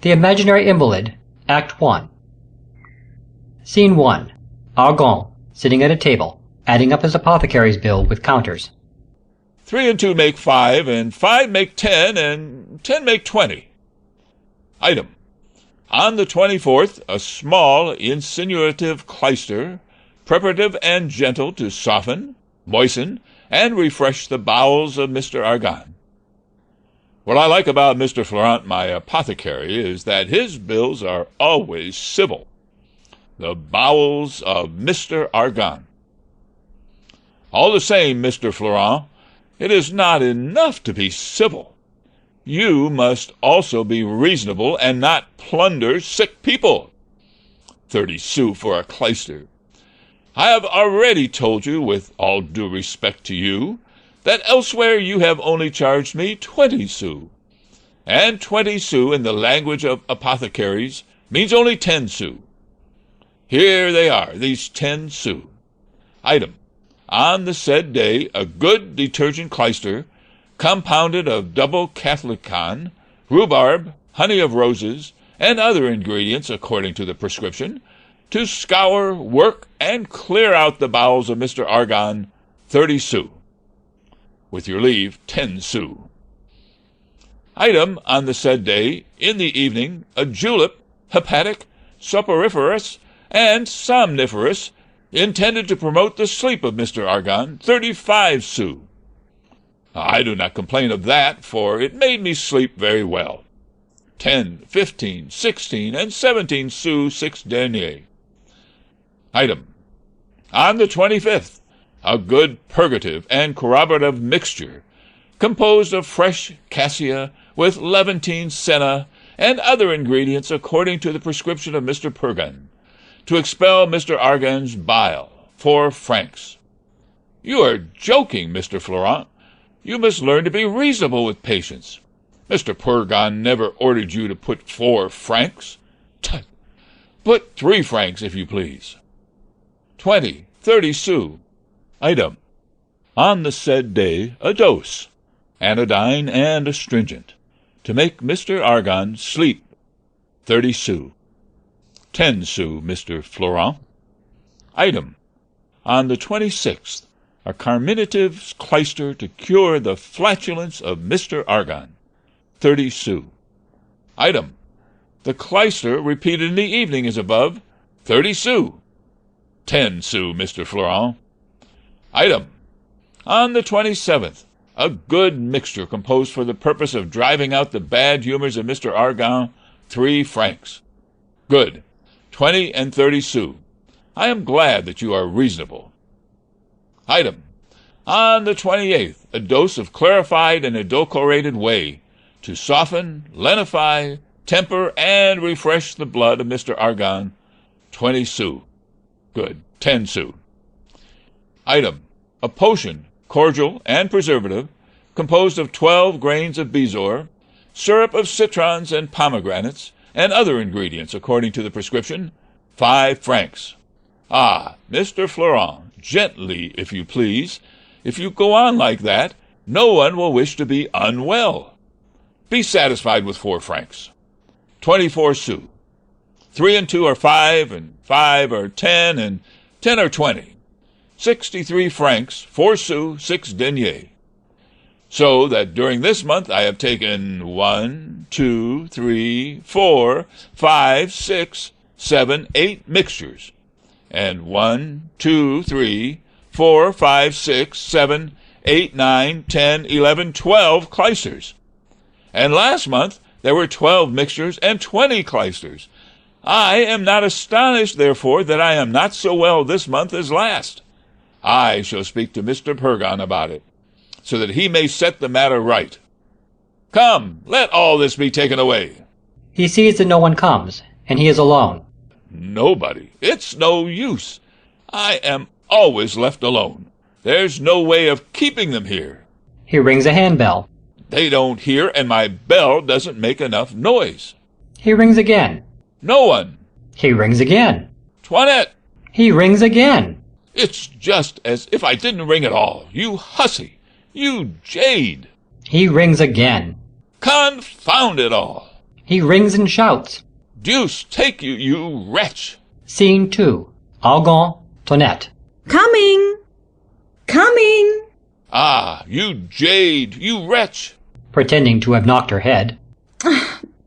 The Imaginary Invalid, Act 1. Scene 1. Argan, sitting at a table, adding up his apothecary's bill with counters. 3 and 2 make 5, and 5 make 10, and 10 make 20. Item. On the 24th, a small, insinuative clyster, preparative and gentle to soften, moisten, and refresh the bowels of Mr. Argan. What I like about Mr. Florent, my apothecary, is that his bills are always civil. The bowels of Mr. Argan. All the same, Mr. Florent, it is not enough to be civil. You must also be reasonable and not plunder sick people. 30 sous for a clyster. I have already told you, with all due respect to you, that elsewhere you have only charged me 20 sous. And 20 sous in the language of apothecaries means only 10 sous. Here they are, these 10 sous. Item. On the said day, a good detergent clyster, compounded of double catholicon, rhubarb, honey of roses, and other ingredients according to the prescription, to scour, work, and clear out the bowels of Mr. Argan, 30 sous. With your leave, 10 sous. Item, on the said day, in the evening, a julep, hepatic, soporiferous, and somniferous, intended to promote the sleep of Mr. Argan, 35 sous. I do not complain of that, for it made me sleep very well. 10, 15, 16, and 17 sous 6 deniers. Item. On the 25th, a good purgative and corroborative mixture, composed of fresh cassia with levantine senna and other ingredients according to the prescription of Mr. Purgan, to expel Mr. Argan's bile, 4 francs. You are joking, Mr. Florent. You must learn to be reasonable with patients. Mr. Purgan never ordered you to put 4 francs. Tut! Put 3 francs, if you please. 20, 30 sous. Item. On the said day, a dose, anodyne and astringent, to make Mr. Argan sleep, 30 sous. 10 sous, Mr. Florent. Item. On the 26th, a carminative clyster to cure the flatulence of Mr. Argan, 30 sous. Item. The clyster repeated in the evening as above, 30 sous. 10 sous, Mr. Florent. Item. On the 27th, a good mixture composed for the purpose of driving out the bad humors of Mr. Argan, 3 francs. Good. 20 and 30 sous. I am glad that you are reasonable. Item. On the 28th, a dose of clarified and edulcorated whey, to soften, lenify, temper, and refresh the blood of Mr. Argan, 20 sous. Good. 10 sous. Item. A potion, cordial and preservative, composed of 12 grains of bezoar, syrup of citrons and pomegranates, and other ingredients according to the prescription, 5 francs. Ah, Mr. Florent, gently, if you please. If you go on like that, no one will wish to be unwell. Be satisfied with 4 francs. 24 sous. 3 and 2 are 5, and 5 are 10, and 10 are 20. 63 francs, 4 sous, 6 deniers. So that during this month I have taken 1, 2, 3, 4, 5, 6, 7, 8 mixtures, and 1, 2, 3, 4, 5, 6, 7, 8, 9, 10, 11, 12 clysters. And last month there were 12 mixtures and 20 clysters. I am not astonished, therefore, that I am not so well this month as last. I shall speak to Mr. Purgan about it, so that he may set the matter right. Come, let all this be taken away. He sees that no one comes, and he is alone. Nobody. It's no use. I am always left alone. There's no way of keeping them here. He rings a handbell. They don't hear, and my bell doesn't make enough noise. He rings again. No one. He rings again. 'Toinette! He rings again. It's just as if I didn't ring at all. You hussy! You jade! He rings again. Confound it all! He rings and shouts. Deuce take you, you wretch! Scene 2. Argan, Toinette. Coming! Coming! Ah, you jade, you wretch! Pretending to have knocked her head.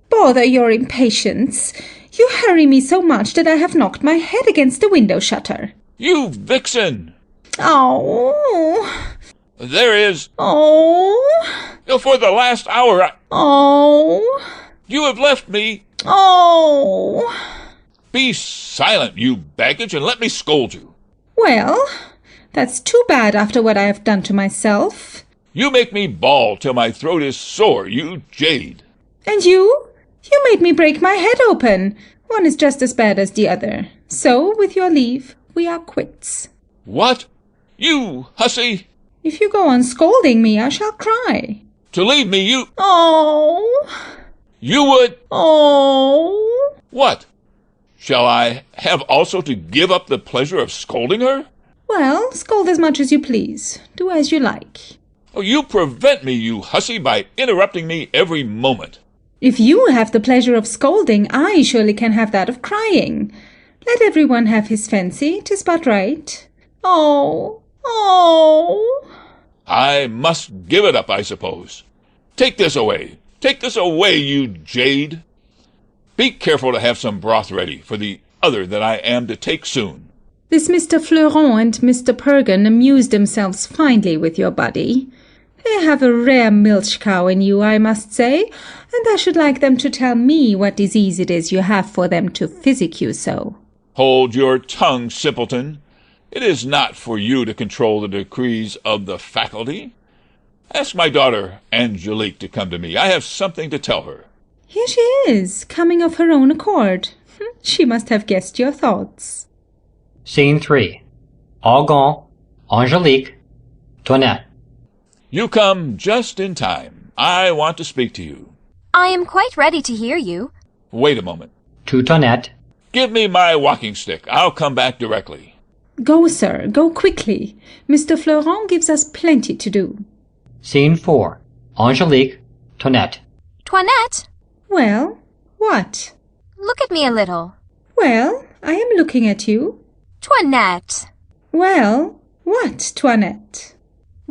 Bother your impatience. You hurry me so much that I have knocked my head against the window shutter. You vixen! Oh! There is... Oh! For the last hour, Oh! you have left me. Oh! Be silent, you baggage, and let me scold you. Well, that's too bad after what I have done to myself. You make me bawl till my throat is sore, you jade. And you? You made me break my head open. One is just as bad as the other. So, with your leave, we are quits. What? You hussy! If you go on scolding me, I shall cry. To leave me, you... Oh! You would... Oh! What? Shall I have also to give up the pleasure of scolding her? Well, scold as much as you please. Do as you like. Oh, you prevent me, you hussy, by interrupting me every moment. If you have the pleasure of scolding, I surely can have that of crying. Let everyone have his fancy, 'tis but right. Oh! Oh! I must give it up, I suppose. Take this away. Take this away, you jade. Be careful to have some broth ready for the other that I am to take soon. This Mr. Fleuron and Mr. Pergon amuse themselves finely with your body. They have a rare milch cow in you, I must say, and I should like them to tell me what disease it is you have for them to physic you so. Hold your tongue, simpleton. It is not for you to control the decrees of the faculty. Ask my daughter Angelique to come to me. I have something to tell her. Here she is, coming of her own accord. She must have guessed your thoughts. Scene 3. Argan, Angelique, Toinette. You come just in time. I want to speak to you. I am quite ready to hear you. Wait a moment. To Toinette. Give me my walking stick. I'll come back directly. Go, sir, go quickly. Mr. Fleuron gives us plenty to do. Scene 4. Angelique, Toinette. Toinette, Well, what? look at me a little. Well, I am looking at you. Toinette, Well, what, Toinette?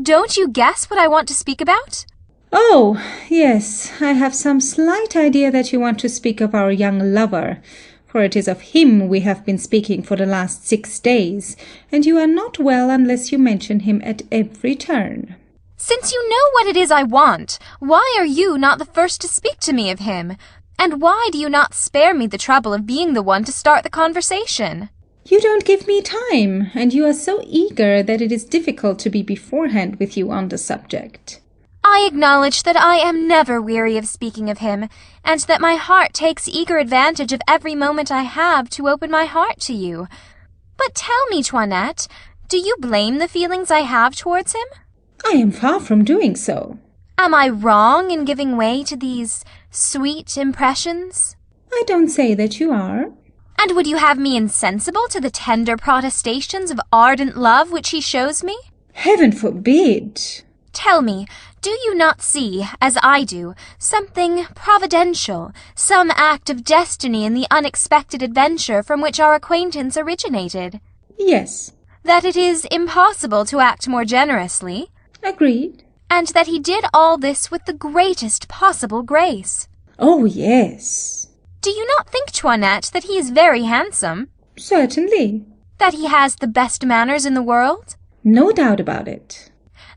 don't you guess what I want to speak about? Oh, yes, I have some slight idea that you want to speak of our young lover, for it is of him we have been speaking for the last 6 days, and you are not well unless you mention him at every turn. Since you know what it is I want, why are you not the first to speak to me of him? And why do you not spare me the trouble of being the one to start the conversation? You don't give me time, and you are so eager that it is difficult to be beforehand with you on the subject. I acknowledge that I am never weary of speaking of him, and that my heart takes eager advantage of every moment I have to open my heart to you. But tell me, Toinette, do you blame the feelings I have towards him? I am far from doing so. Am I wrong in giving way to these sweet impressions? I don't say that you are. And would you have me insensible to the tender protestations of ardent love which he shows me? Heaven forbid! Tell me, do you not see, as I do, something providential, some act of destiny in the unexpected adventure from which our acquaintance originated? Yes, That it is impossible to act more generously? agreed. And that he did all this with the greatest possible grace? Oh, yes. Do you not think, Toinette, that he is very handsome? Certainly. That he has the best manners in the world? No doubt about it.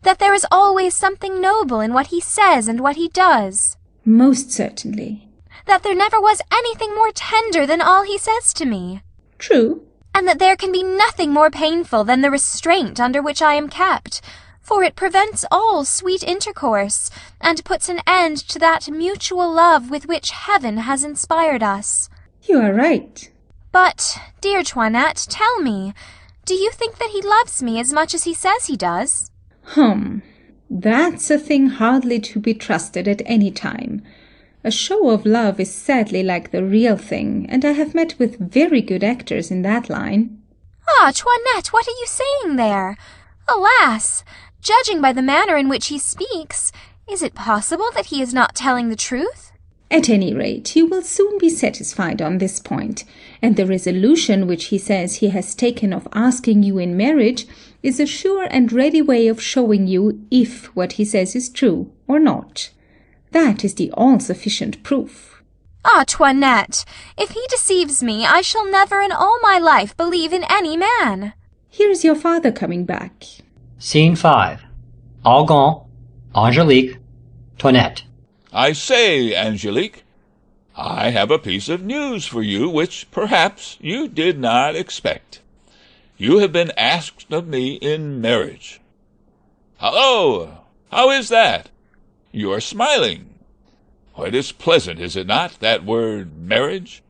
That there is always something noble in what he says and what he does? Most certainly. That there never was anything more tender than all he says to me? True. And that there can be nothing more painful than the restraint under which I am kept, for it prevents all sweet intercourse, and puts an end to that mutual love with which heaven has inspired us. You are right. But, dear Toinette, tell me, do you think that he loves me as much as he says he does? That's a thing hardly to be trusted at any time. A show of love is sadly like the real thing, and I have met with very good actors in that line. Ah, Toinette, what are you saying there? Alas! Judging by the manner in which he speaks, is it possible that he is not telling the truth? At any rate, you will soon be satisfied on this point, and the resolution which he says he has taken of asking you in marriage is a sure and ready way of showing you if what he says is true or not. That is the all-sufficient proof. Ah, Toinette, if he deceives me, I shall never in all my life believe in any man. Here is your father coming back. Scene 5. Algon, Angelique, Toinette. I say, Angelique, I have a piece of news for you which perhaps you did not expect. You have been asked of me in marriage. Hello! How is that? You are smiling. It is pleasant, is it not, that word marriage?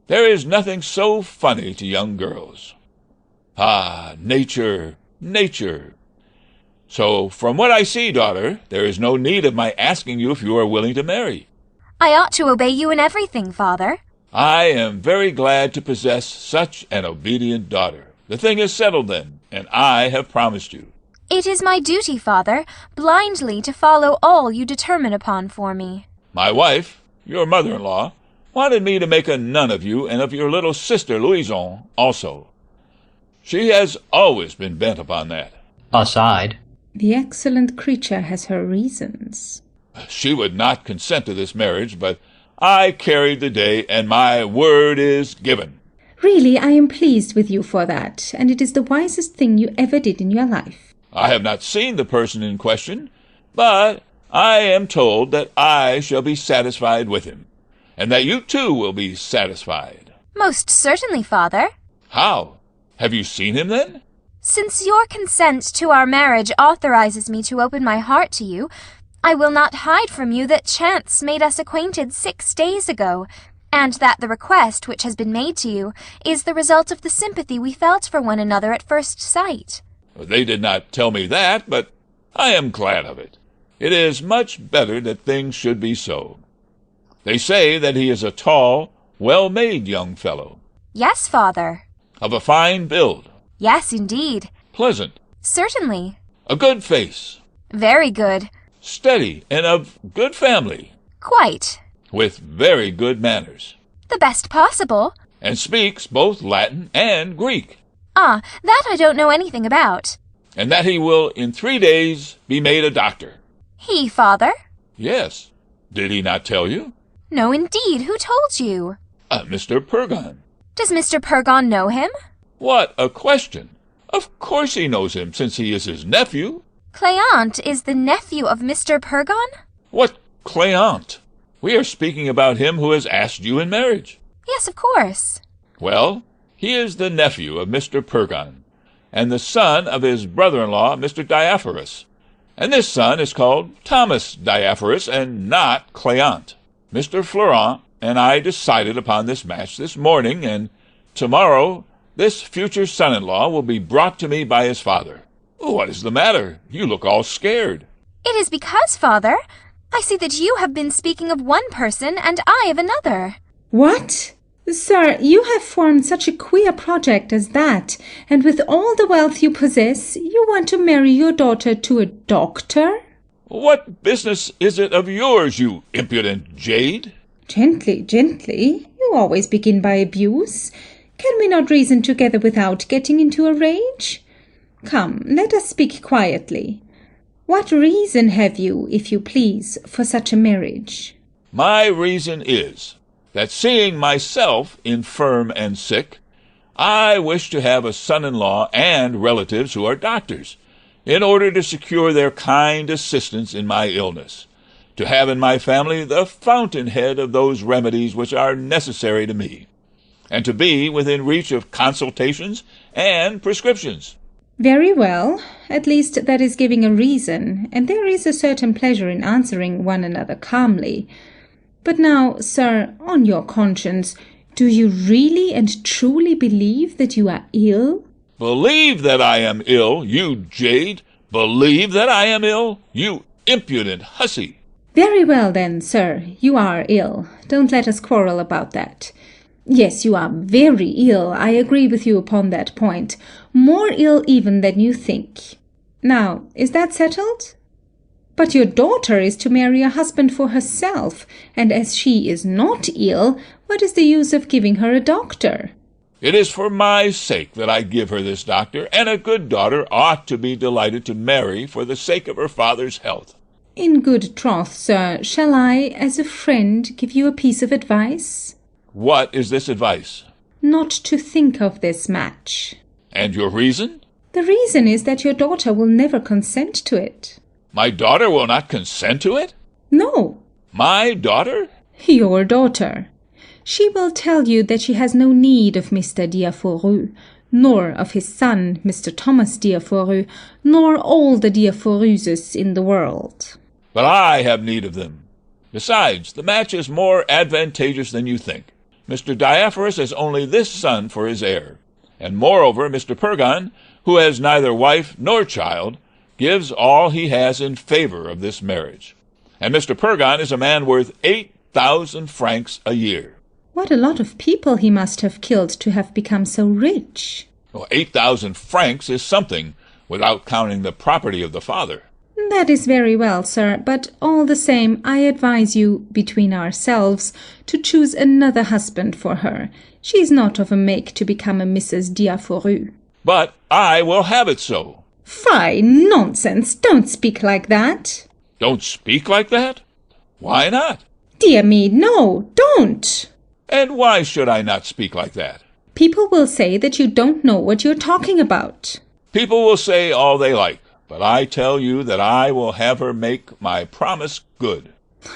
There is nothing so funny to young girls. Ah, nature, nature. So, from what I see, daughter, there is no need of my asking you if you are willing to marry. I ought to obey you in everything, father. I am very glad to possess such an obedient daughter. The thing is settled then, and I have promised you. It is my duty, father, blindly to follow all you determine upon for me. My wife, your mother-in-law, wanted me to make a nun of you and of your little sister Louison also. She has always been bent upon that. Aside. The excellent creature has her reasons. She would not consent to this marriage, but I carried the day, and my word is given. Really, I am pleased with you for that, and it is the wisest thing you ever did in your life. I have not seen the person in question, but I am told that I shall be satisfied with him, and that you too will be satisfied. Most certainly, father. How? Have you seen him then? Since your consent to our marriage authorizes me to open my heart to you, I will not hide from you that chance made us acquainted 6 days ago, and that the request which has been made to you is the result of the sympathy we felt for one another at first sight. They did not tell me that, but I am glad of it. It is much better that things should be so. They say that he is a tall, well-made young fellow. Yes, father. Of a fine build. Yes, indeed. Pleasant. Certainly. A good face. Very good. Steady, and of good family. Quite. With very good manners. The best possible. And speaks both Latin and Greek. Ah, that I don't know anything about. And that he will in 3 days be made a doctor. He, father? Yes. Did he not tell you? No, indeed. Who told you? Mr. Purgon. Does Mr. Purgon know him? What a question! Of course he knows him, since he is his nephew. Cléante is the nephew of Mr. Purgon? What Cléante? We are speaking about him who has asked you in marriage. Yes, of course. Well, he is the nephew of Mr. Purgon, and the son of his brother-in-law, Mr. Diaphorus. And this son is called Thomas Diaphorus, and not Cléante. Mr. Florent and I decided upon this match this morning, and tomorrow this future son-in-law will be brought to me by his father. What is the matter? You look all scared. It is because, father, I see that you have been speaking of one person and I of another. What? Sir, you have formed such a queer project as that, and with all the wealth you possess, you want to marry your daughter to a doctor? What business is it of yours, you impudent jade? Gently, gently. You always begin by abuse. Can we not reason together without getting into a rage? Come, let us speak quietly. What reason have you, if you please, for such a marriage? My reason is that seeing myself infirm and sick, I wish to have a son-in-law and relatives who are doctors, in order to secure their kind assistance in my illness, to have in my family the fountainhead of those remedies which are necessary to me, and to be within reach of consultations and prescriptions. Very well. At least that is giving a reason, and there is a certain pleasure in answering one another calmly. But now, sir, on your conscience, do you really and truly believe that you are ill? Believe that I am ill, you jade! Believe that I am ill, you impudent hussy! Very well then, sir, you are ill. Don't let us quarrel about that. Yes, you are very ill, I agree with you upon that point. More ill even than you think. Now, is that settled? But your daughter is to marry a husband for herself, and as she is not ill, what is the use of giving her a doctor? It is for my sake that I give her this doctor, and a good daughter ought to be delighted to marry for the sake of her father's health. In good troth, sir, shall I, as a friend, give you a piece of advice? What is this advice? Not to think of this match. And your reason? The reason is that your daughter will never consent to it. My daughter will not consent to it? No, My daughter? your daughter. She will tell you that she has no need of Mr. Diaforu, nor of his son, Mr. Thomas Diaforu, nor all the Diaforuses in the world. But I have need of them. Besides, the match is more advantageous than you think. Mr. Diaphorus has only this son for his heir, and moreover Mr. Purgon, who has neither wife nor child, gives all he has in favor of this marriage. And Mr. Purgon is a man worth 8,000 francs a year. What a lot of people he must have killed to have become so rich. Well, 8,000 francs is something, without counting the property of the father. That is very well, sir, but all the same I advise you, between ourselves, to choose another husband for her. She is not of a make to become a Mrs. Diaforu. But I will have it so. Fie, nonsense, don't speak like that. Don't speak like that? Why not? Dear me, no, don't. And why should I not speak like that? People will say that you don't know what you're talking about. People will say all they like, but I tell you that I will have her make my promise good.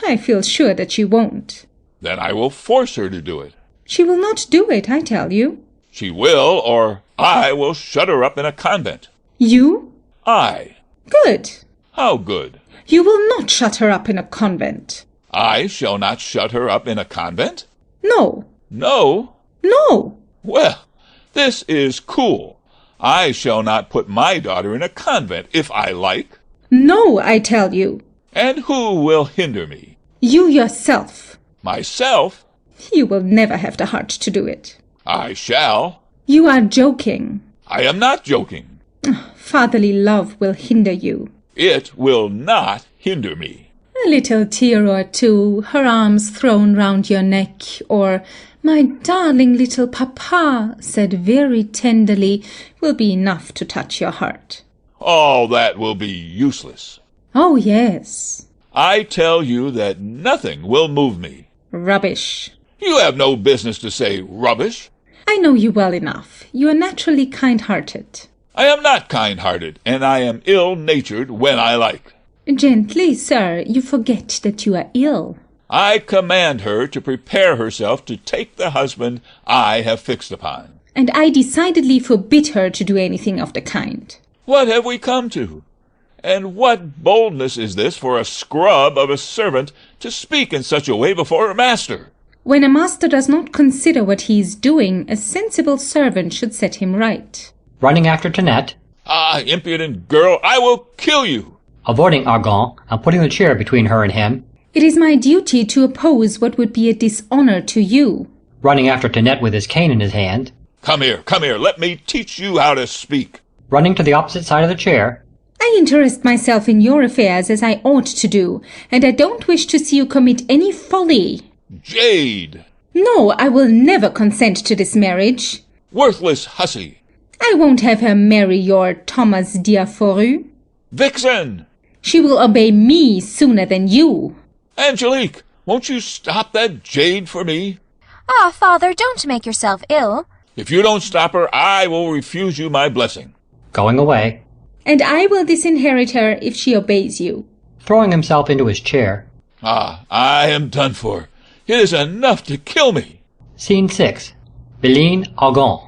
I feel sure that she won't. Then I will force her to do it. She will not do it, I tell you. She will, or I will shut her up in a convent. You? I. Good. How good? You will not shut her up in a convent. I shall not shut her up in a convent? No. No. No. Well, this is cool. I shall not put my daughter in a convent if I like. No, I tell you. And who will hinder me? You yourself. Myself? You will never have the heart to do it. I shall. You are joking. I am not joking. Fatherly love will hinder you. It will not hinder me. A little tear or two, her arms thrown round your neck, or "My darling little papa," said very tenderly, will be enough to touch your heart. All that will be useless. Oh, yes. I tell you that nothing will move me. Rubbish. You have no business to say rubbish. I know you well enough. You are naturally kind-hearted. I am not kind-hearted, and I am ill-natured when I like. Gently, sir, you forget that you are ill. I command her to prepare herself to take the husband I have fixed upon. And I decidedly forbid her to do anything of the kind. What have we come to? And what boldness is this for a scrub of a servant to speak in such a way before her master? When a master does not consider what he is doing, a sensible servant should set him right. Running after Toinette, Ah, impudent girl, I will kill you! avoiding Argan and putting the chair between her and him, It is my duty to oppose what would be a dishonor to you. running after Toinette with his cane in his hand, Come here, let me teach you how to speak. running to the opposite side of the chair, I interest myself in your affairs as I ought to do, and I don't wish to see you commit any folly. Jade! No, I will never consent to this marriage. Worthless hussy! I won't have her marry your Thomas Diaforu. Vixen! She will obey me sooner than you. Angelique, won't you stop that jade for me? Ah, father, don't make yourself ill. If you don't stop her, I will refuse you my blessing. going away, And I will disinherit her if she obeys you. throwing himself into his chair. Ah, I am done for. It is enough to kill me. Scene 6. Beline Argan.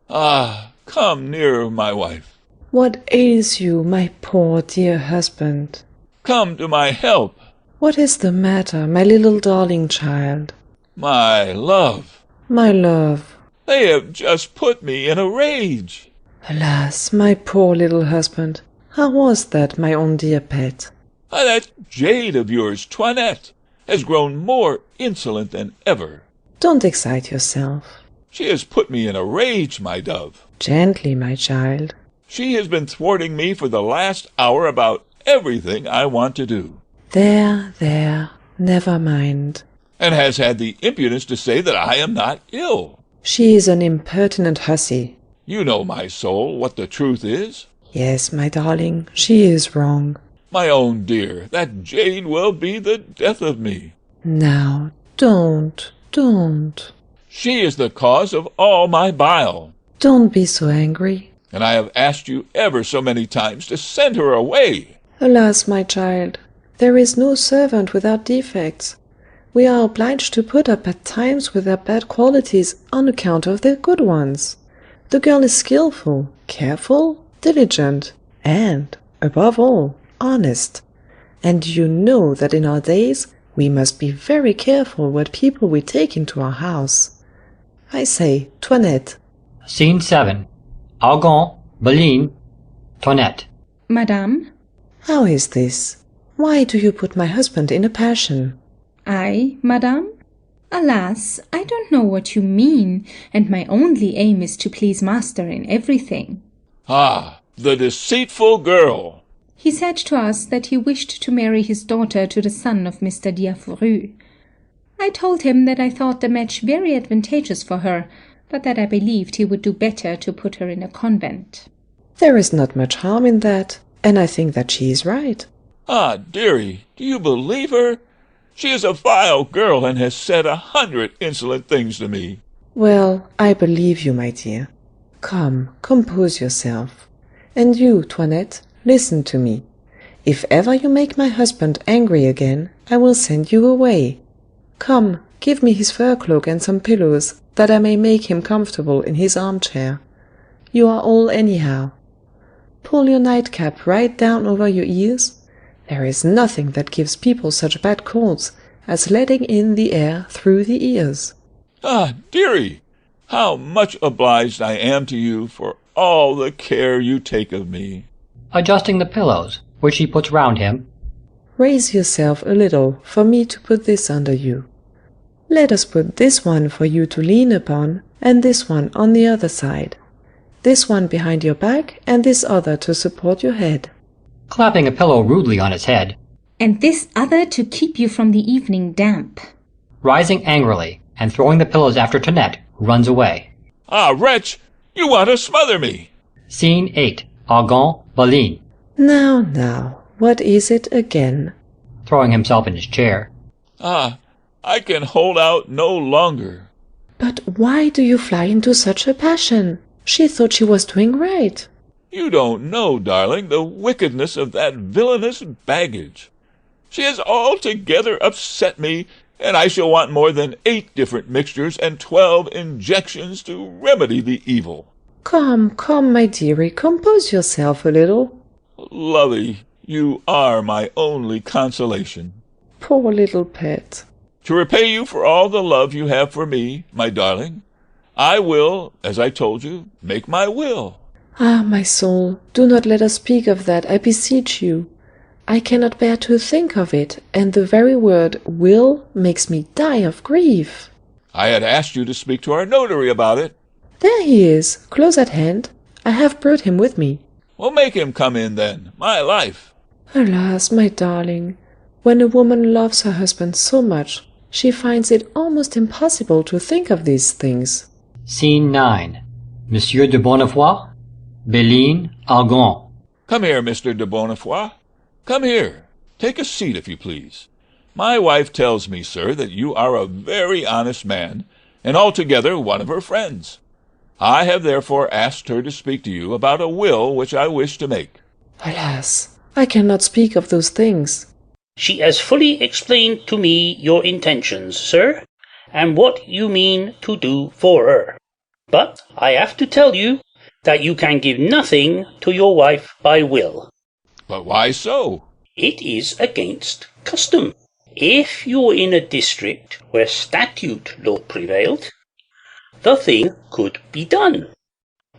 Ah, come nearer, my wife. What ails you, my poor dear husband? Come to my help, What is the matter, my little darling child? my love. My love. They have just put me in a rage. Alas, my poor little husband. How was that, my own dear pet? Ah, that jade of yours, Toinette, has grown more insolent than ever. Don't excite yourself. She has put me in a rage, my dove. Gently, my child. She has been thwarting me for the last hour about everything I want to do. There, never mind. And has had the impudence to say that I am not ill. She is an impertinent hussy. You know, my soul, what the truth is. Yes, my darling, she is wrong. My own dear, that Jane will be the death of me. Now, don't. She is the cause of all my bile. Don't be so angry. And I have asked you ever so many times to send her away. Alas, my child, there is no servant without defects. We are obliged to put up at times with their bad qualities on account of their good ones. The girl is skilful, careful, diligent, and, above all, honest. And you know that in our days we must be very careful what people we take into our house. I say, Toinette. Scene 7. Argan, Bélin, Toinette. Madame, How is this? Why do you put my husband in a passion? I, madame? Alas, I don't know what you mean, and my only aim is to please master in everything. Ah, the deceitful girl! He said to us that he wished to marry his daughter to the son of Mr. Diafouru. I told him that I thought the match very advantageous for her, but that I believed he would do better to put her in a convent. There is not much harm in that, and I think that she is right. Ah, dearie, do you believe her? She is a vile girl and has said 100 insolent things to me. Well, I believe you, my dear. Come, compose yourself. And you, Toinette, listen to me. If ever you make my husband angry again, I will send you away. Come, give me his fur cloak and some pillows, that I may make him comfortable in his armchair. You are all anyhow. Pull your nightcap right down over your ears. There is nothing that gives people such bad colds as letting in the air through the ears. Ah, dearie, how much obliged I am to you for all the care you take of me. Adjusting the pillows, which he puts round him. Raise yourself a little for me to put this under you. Let us put this one for you to lean upon, and this one on the other side. This one behind your back, and this other to support your head. Clapping a pillow rudely on his head. And this other to keep you from the evening damp. Rising angrily, and throwing the pillows after Toinette, runs away. Ah, wretch, you want to smother me. Scene 8. Argan, Bélin. Now, what is it again? Throwing himself in his chair. Ah, I can hold out no longer. But why do you fly into such a passion? She thought she was doing right. You don't know, darling, the wickedness of that villainous baggage. She has altogether upset me, and I shall want more than 8 different mixtures and 12 injections to remedy the evil. Come, my dearie, compose yourself a little. Lovey, you are my only consolation. Poor little pet. To repay you for all the love you have for me, my darling, I will, as I told you, make my will. Ah, my soul, do not let us speak of that, I beseech you. I cannot bear to think of it, and the very word will makes me die of grief. I had asked you to speak to our notary about it. There he is, close at hand. I have brought him with me. Well, make him come in then, my life. Alas, my darling, when a woman loves her husband so much, she finds it almost impossible to think of these things. Scene 9. Monsieur de Bonnefoy, Bélin, Argan. Come here, Mr. de Bonnefoy. Come here. Take a seat, if you please. My wife tells me, sir, that you are a very honest man, and altogether one of her friends. I have therefore asked her to speak to you about a will which I wish to make. Alas, I cannot speak of those things. She has fully explained to me your intentions, sir, and what you mean to do for her. But I have to tell you that you can give nothing to your wife by will. But why so? It is against custom. If you're in a district where statute law prevailed, the thing could be done.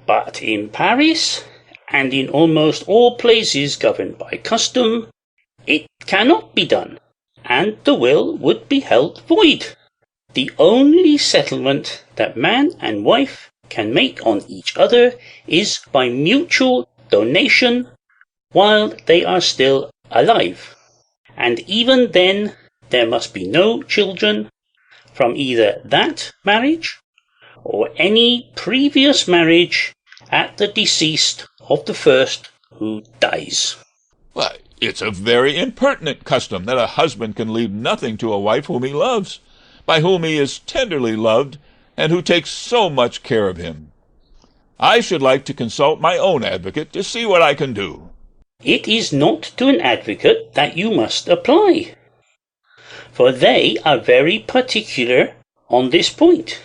But in Paris, and in almost all places governed by custom, it cannot be done, and the will would be held void. The only settlement that man and wife can make on each other is by mutual donation while they are still alive. And even then, there must be no children from either that marriage or any previous marriage at the decease of the first who dies. Why, it's a very impertinent custom that a husband can leave nothing to a wife whom he loves, by whom he is tenderly loved, and who takes so much care of him. I should like to consult my own advocate to see what I can do. It is not to an advocate that you must apply, for they are very particular on this point,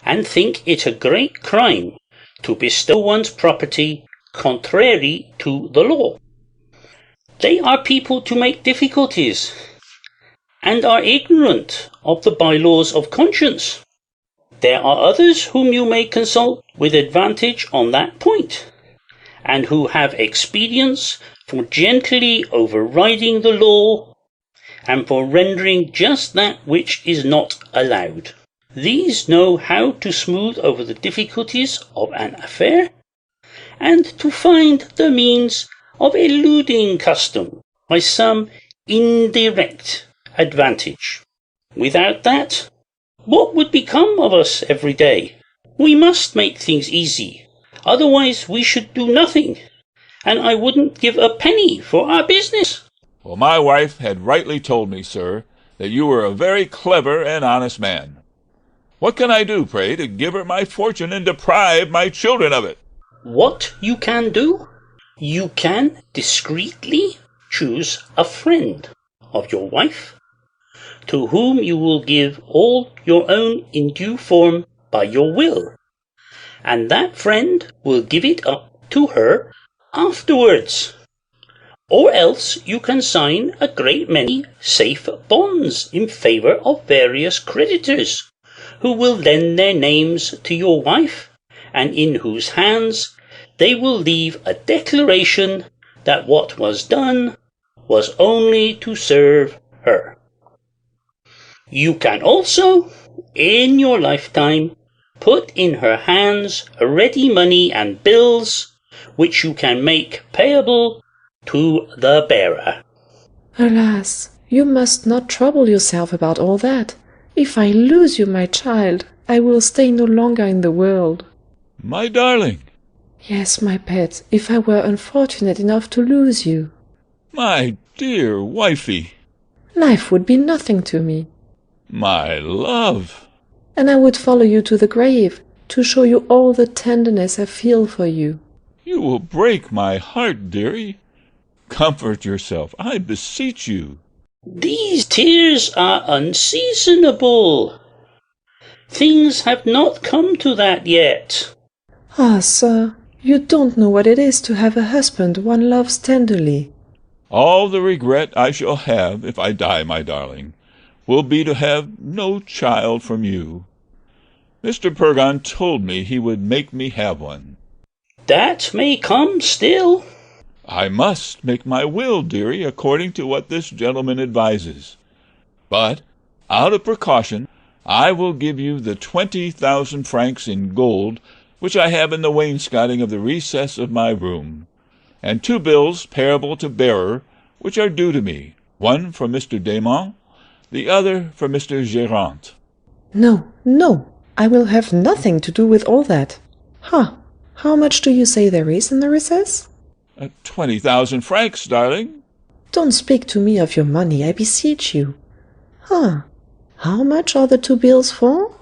and think it a great crime to bestow one's property contrary to the law. They are people to make difficulties, and are ignorant of the bylaws of conscience. There are others whom you may consult with advantage on that point, and who have expedients for gently overriding the law, and for rendering just that which is not allowed. These know how to smooth over the difficulties of an affair, and to find the means of eluding custom by some indirect advantage. Without that, what would become of us every day? We must make things easy, otherwise we should do nothing, and I wouldn't give a penny for our business. Well, my wife had rightly told me, sir, that you were a very clever and honest man. What can I do, pray, to give her my fortune and deprive my children of it? What you can do? You can discreetly choose a friend of your wife, to whom you will give all your own in due form by your will, and that friend will give it up to her afterwards. Or else you can sign a great many safe bonds in favour of various creditors, who will lend their names to your wife, and in whose hands they will leave a declaration that what was done was only to serve her. You can also, in your lifetime, put in her hands ready money and bills, which you can make payable to the bearer. Alas, you must not trouble yourself about all that. If I lose you, my child, I will stay no longer in the world. My darling! Yes, my pet, if I were unfortunate enough to lose you. My dear wifey! Life would be nothing to me. My love! And I would follow you to the grave, to show you all the tenderness I feel for you. You will break my heart, dearie. Comfort yourself, I beseech you. These tears are unseasonable. Things have not come to that yet. Ah, sir, you don't know what it is to have a husband one loves tenderly. All the regret I shall have, if I die, my darling, will be to have no child from you. Mr. Purgon told me he would make me have one. That may come still. I must make my will, dearie, according to what this gentleman advises. But, out of precaution, I will give you the 20,000 francs in gold which I have in the wainscoting of the recess of my room, and 2 bills payable to bearer, which are due to me, one for Mr. Desmond, the other for Mr. Gérant. No, no, I will have nothing to do with all that. How much do you say there is in the recess? 20,000 francs, darling. Don't speak to me of your money, I beseech you. How much are the 2 bills for?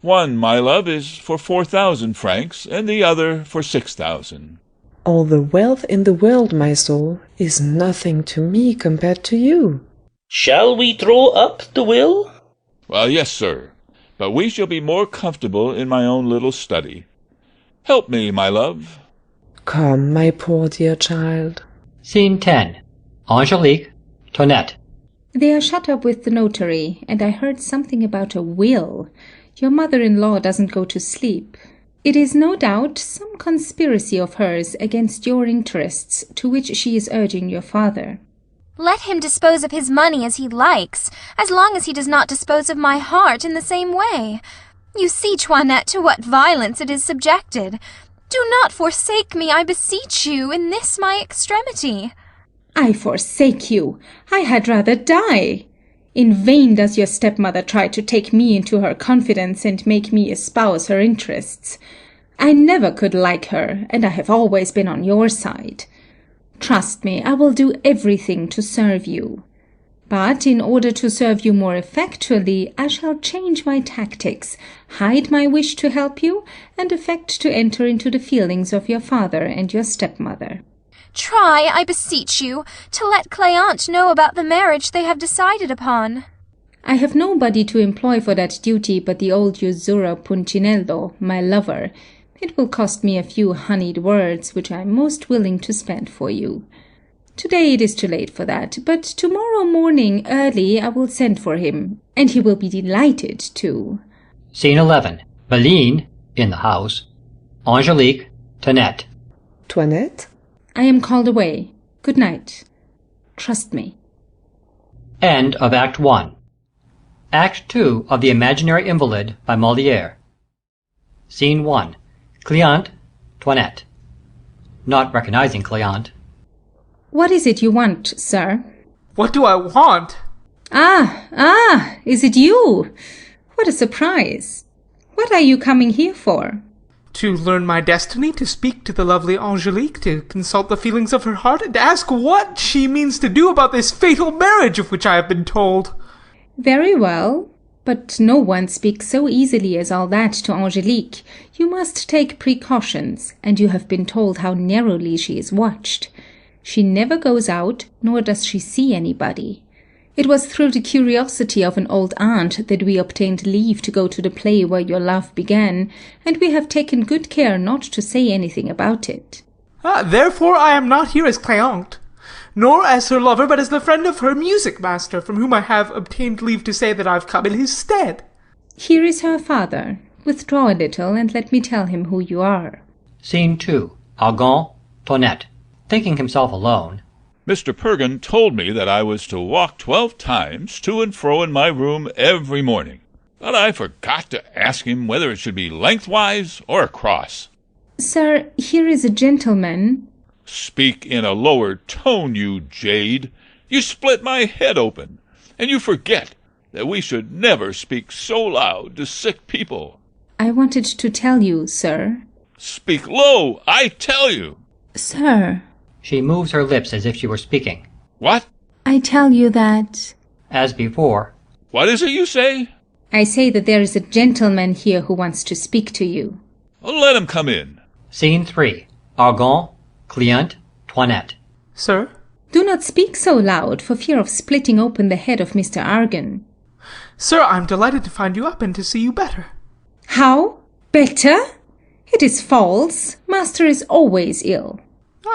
One, my love, is for 4,000 francs, and the other for 6,000. All the wealth in the world, my soul, is nothing to me compared to you. Shall we draw up the will? Well, yes, sir, but we shall be more comfortable in my own little study. Help me, my love. Come, my poor dear child. Scene 10. Angelique, Toinette. They are shut up with the notary, and I heard something about a will. Your mother-in-law doesn't go to sleep. It is no doubt some conspiracy of hers against your interests, to which she is urging your father. Let him dispose of his money as he likes, as long as he does not dispose of my heart in the same way. You see, Toinette, to what violence it is subjected. Do not forsake me, I beseech you, in this my extremity. I forsake you. I had rather die. In vain does your stepmother try to take me into her confidence and make me espouse her interests. I never could like her, and I have always been on your side. Trust me, I will do everything to serve you. But in order to serve you more effectually, I shall change my tactics, hide my wish to help you, and affect to enter into the feelings of your father and your stepmother. Try, I beseech you, to let Cléante know about the marriage they have decided upon. I have nobody to employ for that duty but the old usurer Punchinello, my lover. It will cost me a few honeyed words, which I am most willing to spend for you. Today it is too late for that, but tomorrow morning early I will send for him, and he will be delighted to. Scene 11. Bélène, in the house. Angélique, Toinette. Toinette? I am called away. Good night. Trust me. End of Act 1. Act 2 of The Imaginary Invalid by Molière. Scene 1. Cléante, Toinette. Not recognizing Cléante. What is it you want, sir? What do I want? Ah, is it you? What a surprise. What are you coming here for? To learn my destiny, to speak to the lovely Angélique, to consult the feelings of her heart, and to ask what she means to do about this fatal marriage of which I have been told. Very well, but no one speaks so easily as all that to Angélique. You must take precautions, and you have been told how narrowly she is watched. She never goes out, nor does she see anybody. It was through the curiosity of an old aunt that we obtained leave to go to the play where your love began, and we have taken good care not to say anything about it. Therefore I am not here as Cléante, nor as her lover, but as the friend of her music master, from whom I have obtained leave to say that I've come in his stead. Here is her father. Withdraw a little, and let me tell him who you are. Scene 2. Argan, Toinette. Thinking himself alone. Mr. Purgan told me that I was to walk 12 times to and fro in my room every morning, but I forgot to ask him whether it should be lengthwise or across. Sir, here is a gentleman. Speak in a lower tone, you jade. You split my head open, and you forget that we should never speak so loud to sick people. I wanted to tell you, sir. Speak low, I tell you. Sir. She moves her lips as if she were speaking. What? I tell you that. As before. What is it you say? I say that there is a gentleman here who wants to speak to you. Let him come in. Scene 3. Argan, Cléante, Toinette. Sir? Do not speak so loud, for fear of splitting open the head of Mr. Argan. Sir, I am delighted to find you up and to see you better. How? Better? It is false. Master is always ill.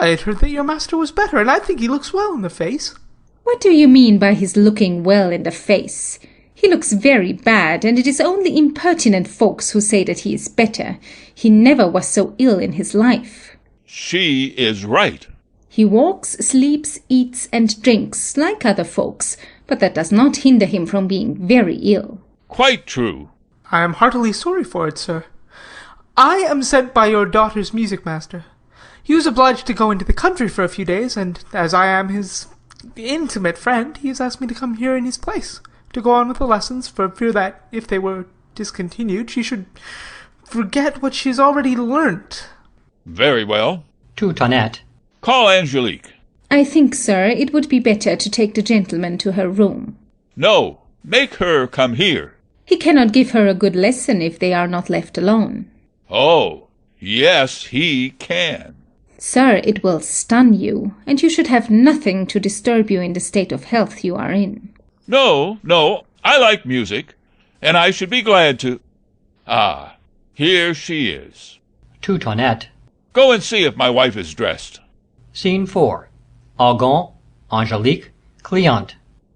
I had heard that your master was better, and I think he looks well in the face. What do you mean by his looking well in the face? He looks very bad, and it is only impertinent folks who say that he is better. He never was so ill in his life. She is right. He walks, sleeps, eats, and drinks like other folks, but that does not hinder him from being very ill. Quite true. I am heartily sorry for it, sir. I am sent by your daughter's music master. He was obliged to go into the country for a few days, and as I am his intimate friend, he has asked me to come here in his place, to go on with the lessons, for fear that, if they were discontinued, she should forget what she has already learnt. Very well. To Toinette. Call Angélique. I think, sir, it would be better to take the gentleman to her room. No, make her come here. He cannot give her a good lesson if they are not left alone. Oh, yes, he can. Sir, it will stun you, and you should have nothing to disturb you in the state of health you are in. No, I like music, and I should be glad to... Ah, here she is. To Toinette. Go and see if my wife is dressed. Scene 4. Argan, Angélique, Cléante.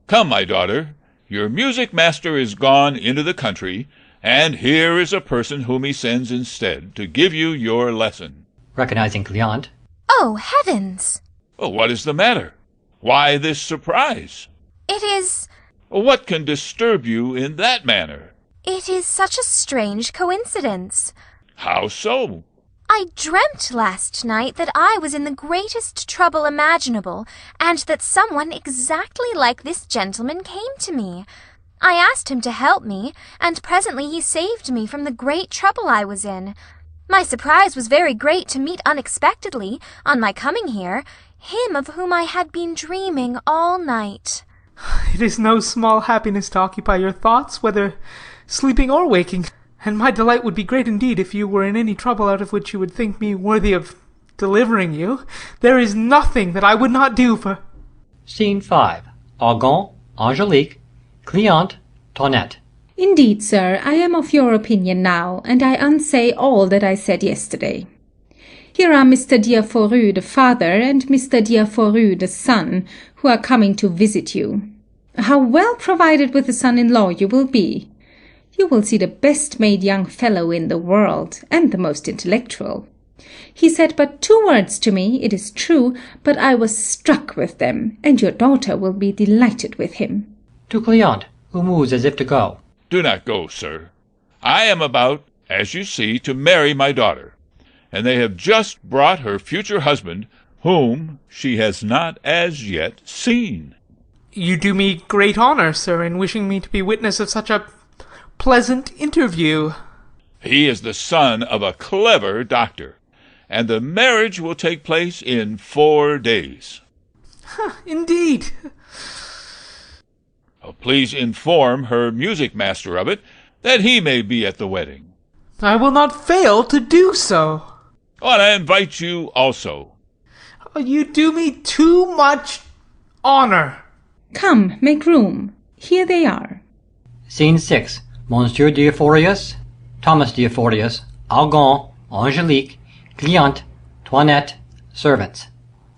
Come, my daughter, your music master is gone into the country, and here is a person whom he sends instead to give you your lesson. Recognizing Cléante. Oh, heavens! What is the matter? Why this surprise? It is... What can disturb you in that manner? It is such a strange coincidence. How so? I dreamt last night that I was in the greatest trouble imaginable, and that someone exactly like this gentleman came to me. I asked him to help me, and presently he saved me from the great trouble I was in. My surprise was very great to meet unexpectedly, on my coming here, him of whom I had been dreaming all night. It is no small happiness to occupy your thoughts, whether sleeping or waking, and my delight would be great indeed if you were in any trouble out of which you would think me worthy of delivering you. There is nothing that I would not do for... Scene 5. Argan, Angelique, Cléante, Toinette. Indeed, sir, I am of your opinion now, and I unsay all that I said yesterday. Here are Mr. Diaforu the father and Mr. Diaforu the son, who are coming to visit you. How well provided with a son-in-law you will be! You will see the best-made young fellow in the world, and the most intellectual. He said but 2 words to me, it is true, but I was struck with them, and your daughter will be delighted with him. To Cléante, who moves as if to go. Do not go, sir. I am about, as you see, to marry my daughter, and they have just brought her future husband, whom she has not as yet seen. You do me great honour, sir, in wishing me to be witness of such a pleasant interview. He is the son of a clever doctor, and the marriage will take place in 4 days. Indeed. Please inform her music master of it, that he may be at the wedding. I will not fail to do so. And I invite you also. You do me too much honour. Come, make room. Here they are. Scene 6. Monsieur Diaphorius, Thomas Diaphorius, Argan, Angelique, Cléante, Toinette, servants.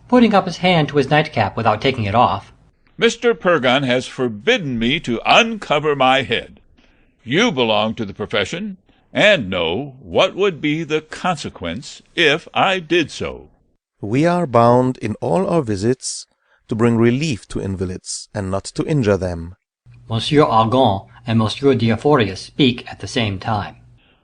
Putting up his hand to his nightcap without taking it off. Mr. Purgon has forbidden me to uncover my head. You belong to the profession, and know what would be the consequence if I did so. We are bound in all our visits to bring relief to invalids, and not to injure them. Monsieur Argan and Monsieur Diaphorius speak at the same time.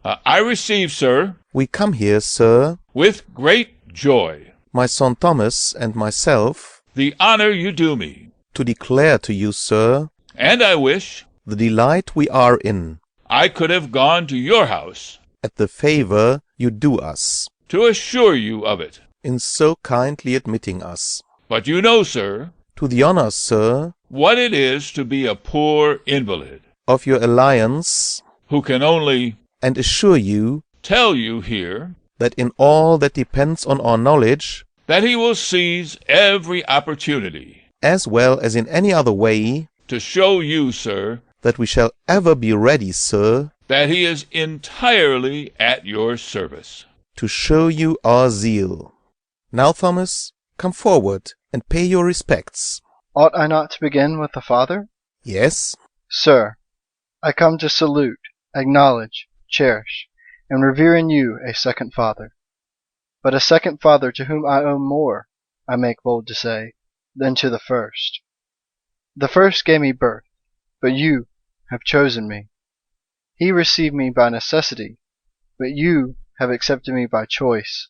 I receive, sir, We come here, sir, with great joy, my son Thomas and myself, the honor you do me, to declare to you, sir, and I wish the delight we are in I could have gone to your house at the favour you do us, to assure you of it. in so kindly admitting us. But you know, sir, To the honour, sir, what it is to be a poor invalid, of your alliance, who can only and assure you tell you here that in all that depends on our knowledge, that he will seize every opportunity as well as in any other way, to show you, sir, that we shall ever be ready, sir, that he is entirely at your service. to show you our zeal. Now, Thomas, come forward and pay your respects. Ought I not to begin with the father? Yes, Sir, I come to salute, acknowledge, cherish, and revere in you a second father. But a second father to whom I owe more, I make bold to say, than to the first. The first gave me birth, but you have chosen me. He received me by necessity, but you have accepted me by choice.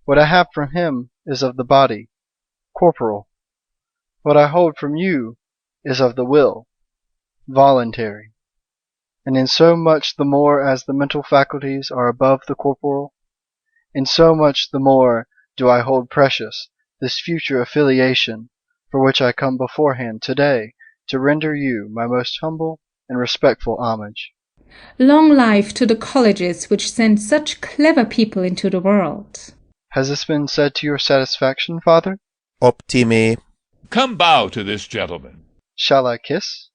What I have from him is of the body, corporal. What I hold from you is of the will, voluntary. And in so much the more as the mental faculties are above the corporal, in so much the more do I hold precious this future affiliation, for which I come beforehand today to render you my most humble and respectful homage. Long life to the colleges which send such clever people into the world. Has this been said to your satisfaction, father? optime. Come bow to this gentleman. Shall I kiss?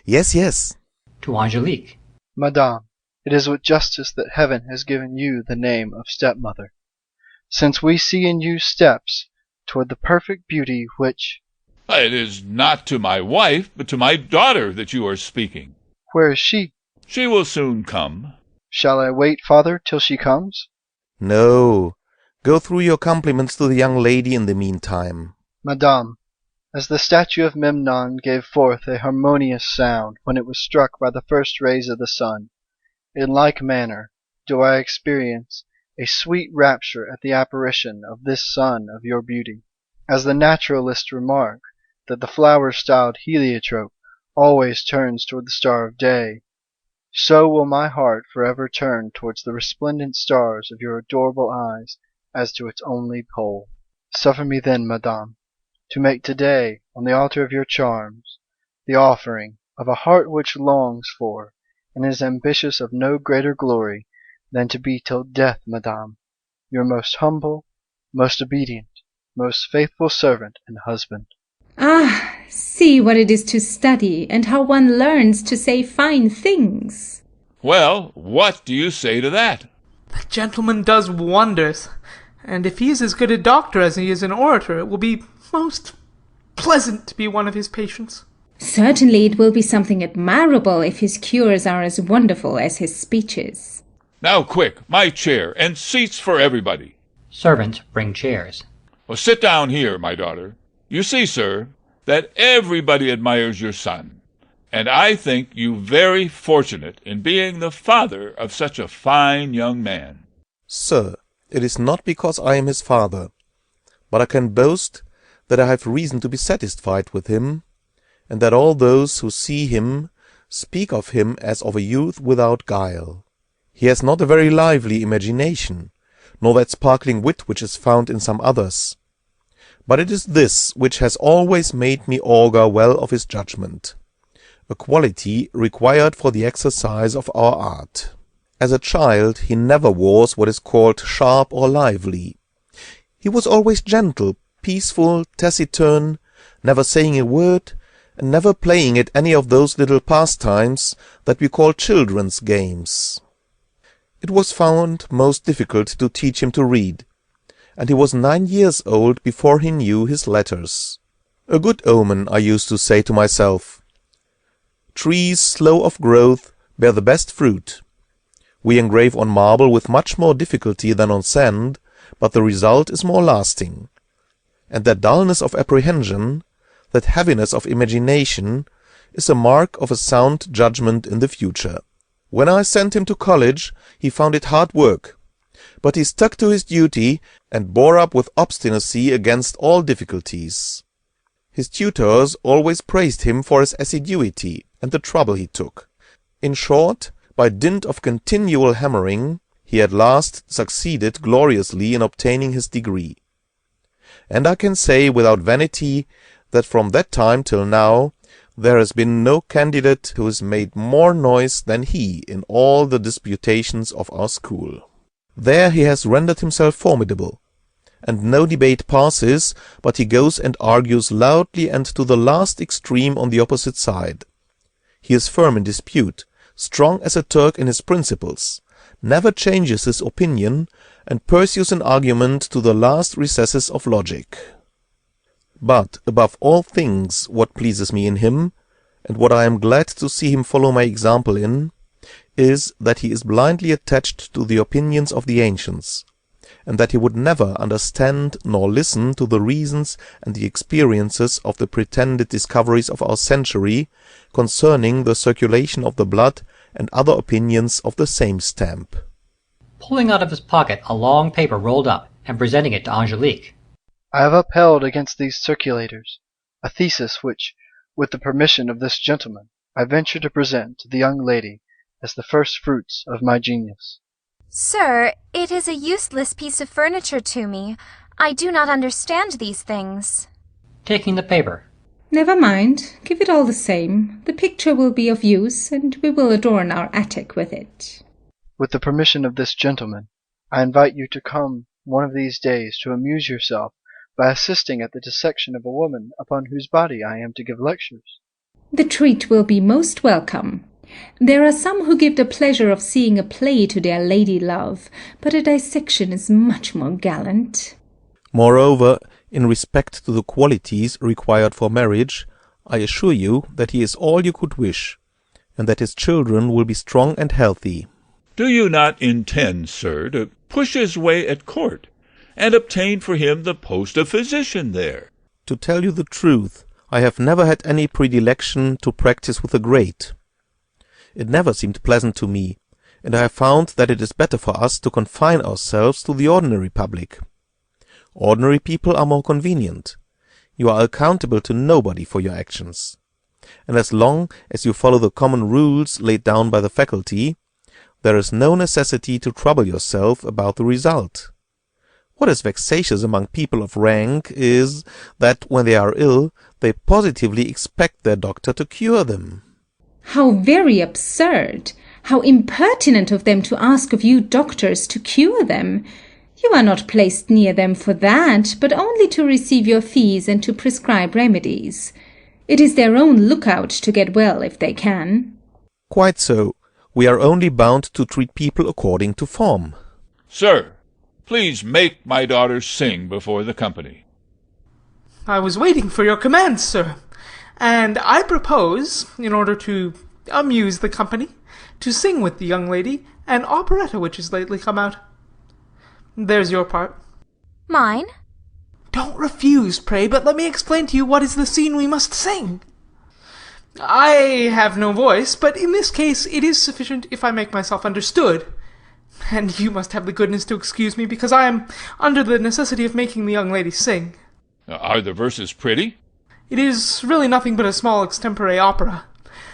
Yes, yes. To Angelique. Madame, it is with justice that heaven has given you the name of stepmother, since we see in you steps toward the perfect beauty which... It is not to my wife, but to my daughter that you are speaking. Where is she? She will soon come. Shall I wait, father, till she comes? No. Go through your compliments to the young lady in the meantime. Madame, as the statue of Memnon gave forth a harmonious sound when it was struck by the first rays of the sun, in like manner do I experience a sweet rapture at the apparition of this sun of your beauty. As the naturalists remark that the flower styled heliotrope always turns toward the star of day, so will my heart forever turn towards the resplendent stars of your adorable eyes as to its only pole. Suffer me then, madame, to make today, on the altar of your charms, the offering of a heart which longs for and is ambitious of no greater glory than to be till death, madame, your most humble, most obedient, most faithful servant and husband. Ah, see what it is to study, and how one learns to say fine things. Well, what do you say to that? The gentleman does wonders, and if he is as good a doctor as he is an orator, it will be most pleasant to be one of his patients. Certainly it will be something admirable if his cures are as wonderful as his speeches. Now quick, my chair, and seats for everybody. Servants bring chairs. Well, sit down here, my daughter. You see, sir, that everybody admires your son, and I think you very fortunate in being the father of such a fine young man. Sir, it is not because I am his father, but I can boast that I have reason to be satisfied with him, and that all those who see him speak of him as of a youth without guile. He has not a very lively imagination, nor that sparkling wit which is found in some others. But it is this which has always made me augur well of his judgment, a quality required for the exercise of our art. As a child he never was what is called sharp or lively. He was always gentle, peaceful, taciturn, never saying a word, and never playing at any of those little pastimes that we call children's games. It was found most difficult to teach him to read, and he was 9 years old before he knew his letters. A good omen, I used to say to myself. Trees slow of growth bear the best fruit. We engrave on marble with much more difficulty than on sand, but the result is more lasting. And that dullness of apprehension, that heaviness of imagination, is a mark of a sound judgment in the future. When I sent him to college, he found it hard work, but he stuck to his duty and bore up with obstinacy against all difficulties. His tutors always praised him for his assiduity and the trouble he took. In short, by dint of continual hammering, he at last succeeded gloriously in obtaining his degree. And I can say without vanity that from that time till now there has been no candidate who has made more noise than he in all the disputations of our school. There he has rendered himself formidable, and no debate passes but he goes and argues loudly and to the last extreme on the opposite side. He is firm in dispute, strong as a Turk in his principles, never changes his opinion, and pursues an argument to the last recesses of logic. But above all things what pleases me in him, and what I am glad to see him follow my example in, is that he is blindly attached to the opinions of the ancients, and that he would never understand nor listen to the reasons and the experiences of the pretended discoveries of our century concerning the circulation of the blood and other opinions of the same stamp. Pulling out of his pocket a long paper rolled up, and presenting it to Angelique. I have upheld against these circulators a thesis which, with the permission of this gentleman, I venture to present to the young lady as the first fruits of my genius. Sir, it is a useless piece of furniture to me. I do not understand these things. Taking the paper. Never mind, give it all the same. The picture will be of use, and we will adorn our attic with it. With the permission of this gentleman, I invite you to come one of these days to amuse yourself by assisting at the dissection of a woman upon whose body I am to give lectures. The treat will be most welcome. There are some who give the pleasure of seeing a play to their lady love, but a dissection is much more gallant. Moreover, in respect to the qualities required for marriage, I assure you that he is all you could wish, and that his children will be strong and healthy. Do you not intend, sir, to push his way at court, and obtain for him the post of physician there? To tell you the truth, I have never had any predilection to practice with the great. It never seemed pleasant to me, and I have found that it is better for us to confine ourselves to the ordinary public. Ordinary people are more convenient. You are accountable to nobody for your actions. And as long as you follow the common rules laid down by the faculty, there is no necessity to trouble yourself about the result. What is vexatious among people of rank is that when they are ill, they positively expect their doctor to cure them. How very absurd! How impertinent of them to ask of you doctors to cure them! You are not placed near them for that, but only to receive your fees and to prescribe remedies. It is their own lookout to get well if they can. Quite so. We are only bound to treat people according to form. Sir, please make my daughter sing before the company. I was waiting for your commands, sir, and I propose, in order to amuse the company, to sing with the young lady an operetta which has lately come out. There's your part. Mine? Don't refuse, pray, but let me explain to you what is the scene we must sing. I have no voice, but in this case it is sufficient if I make myself understood. And you must have the goodness to excuse me, because I am under the necessity of making the young lady sing. Are the verses pretty? It is really nothing but a small extempore opera,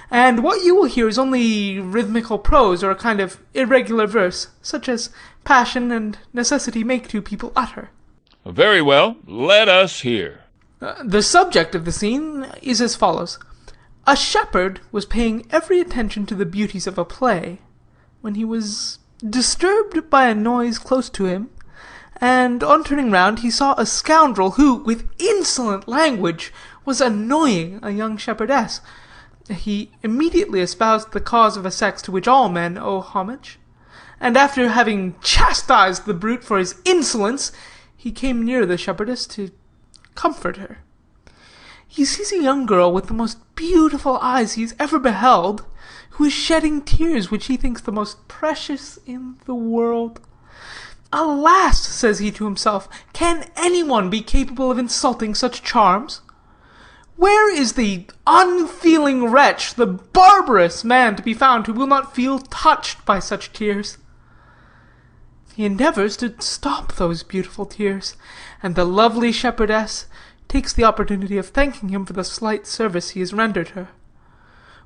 and what you will hear is only rhythmical prose or a kind of irregular verse, such as passion and necessity make two people utter. Very well, let us hear. The subject of the scene is as follows. A shepherd was paying every attention to the beauties of a play, when he was disturbed by a noise close to him, and on turning round he saw a scoundrel who, with insolent language, was annoying a young shepherdess. He immediately espoused the cause of a sex to which all men owe homage, and after having chastised the brute for his insolence, he came near the shepherdess to comfort her. He sees a young girl with the most beautiful eyes he has ever beheld, who is shedding tears which he thinks the most precious in the world. Alas, says he to himself, can anyone be capable of insulting such charms? Where is the unfeeling wretch, the barbarous man to be found who will not feel touched by such tears? He endeavours to stop those beautiful tears, and the lovely shepherdess takes the opportunity of thanking him for the slight service he has rendered her.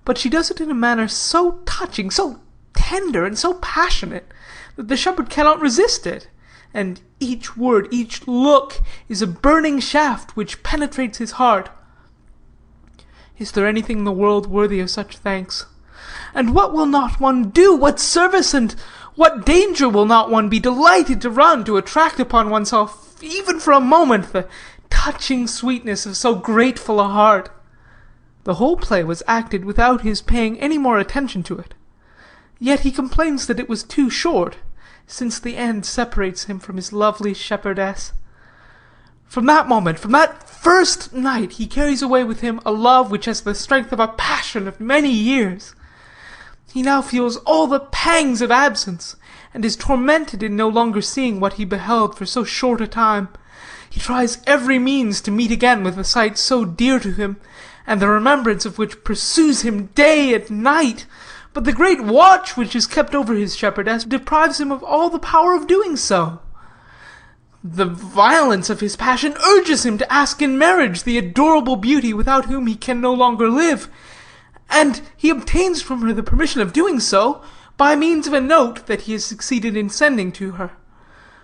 But she does it in a manner so touching, so tender, and so passionate, that the shepherd cannot resist it, and each word, each look, is a burning shaft which penetrates his heart. Is there anything in the world worthy of such thanks? And what will not one do? What service and what danger will not one be delighted to run to attract upon oneself, even for a moment, the touching sweetness of so grateful a heart? The whole play was acted without his paying any more attention to it. Yet he complains that it was too short, since the end separates him from his lovely shepherdess. From that moment, from that first night, he carries away with him a love which has the strength of a passion of many years. He now feels all the pangs of absence, and is tormented in no longer seeing what he beheld for so short a time. He tries every means to meet again with a sight so dear to him, and the remembrance of which pursues him day and night, but the great watch which is kept over his shepherdess deprives him of all the power of doing so. The violence of his passion urges him to ask in marriage the adorable beauty without whom he can no longer live, and he obtains from her the permission of doing so by means of a note that he has succeeded in sending to her.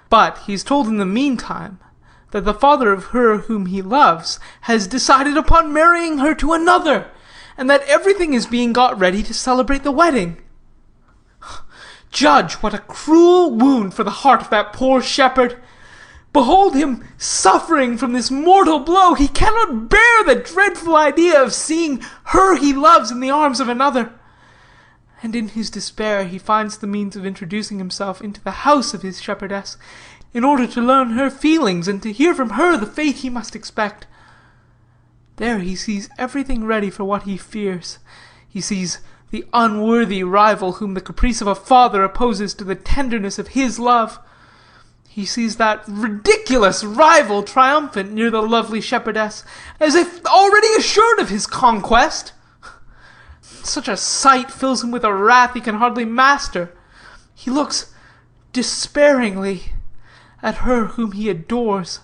But he is told in the meantime that the father of her whom he loves has decided upon marrying her to another, and that everything is being got ready to celebrate the wedding. Judge what a cruel wound for the heart of that poor shepherd. Behold him suffering from this mortal blow. He cannot bear the dreadful idea of seeing her he loves in the arms of another. And in his despair he finds the means of introducing himself into the house of his shepherdess, in order to learn her feelings, and to hear from her the fate he must expect. There he sees everything ready for what he fears. He sees the unworthy rival whom the caprice of a father opposes to the tenderness of his love. He sees that ridiculous rival triumphant near the lovely shepherdess, as if already assured of his conquest. Such a sight fills him with a wrath he can hardly master. He looks despairingly at her whom he adores.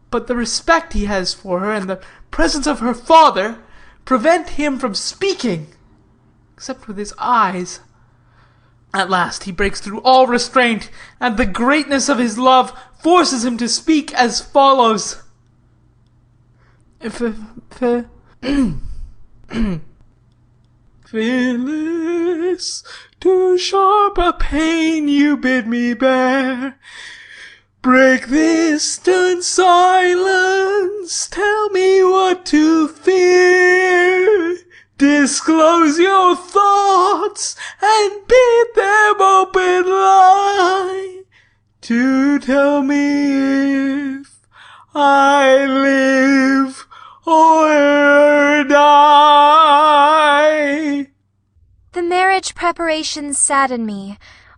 But the respect he has for her and the presence of her father prevent him from speaking, except with his eyes. At last he breaks through all restraint, and the greatness of his love forces him to speak as follows. Phyllis, too sharp a pain you bid me bear. Break this stern silence, tell me what to fear. Disclose your thoughts, and bid them open lie, to tell me if I live or die. The marriage preparations sadden me.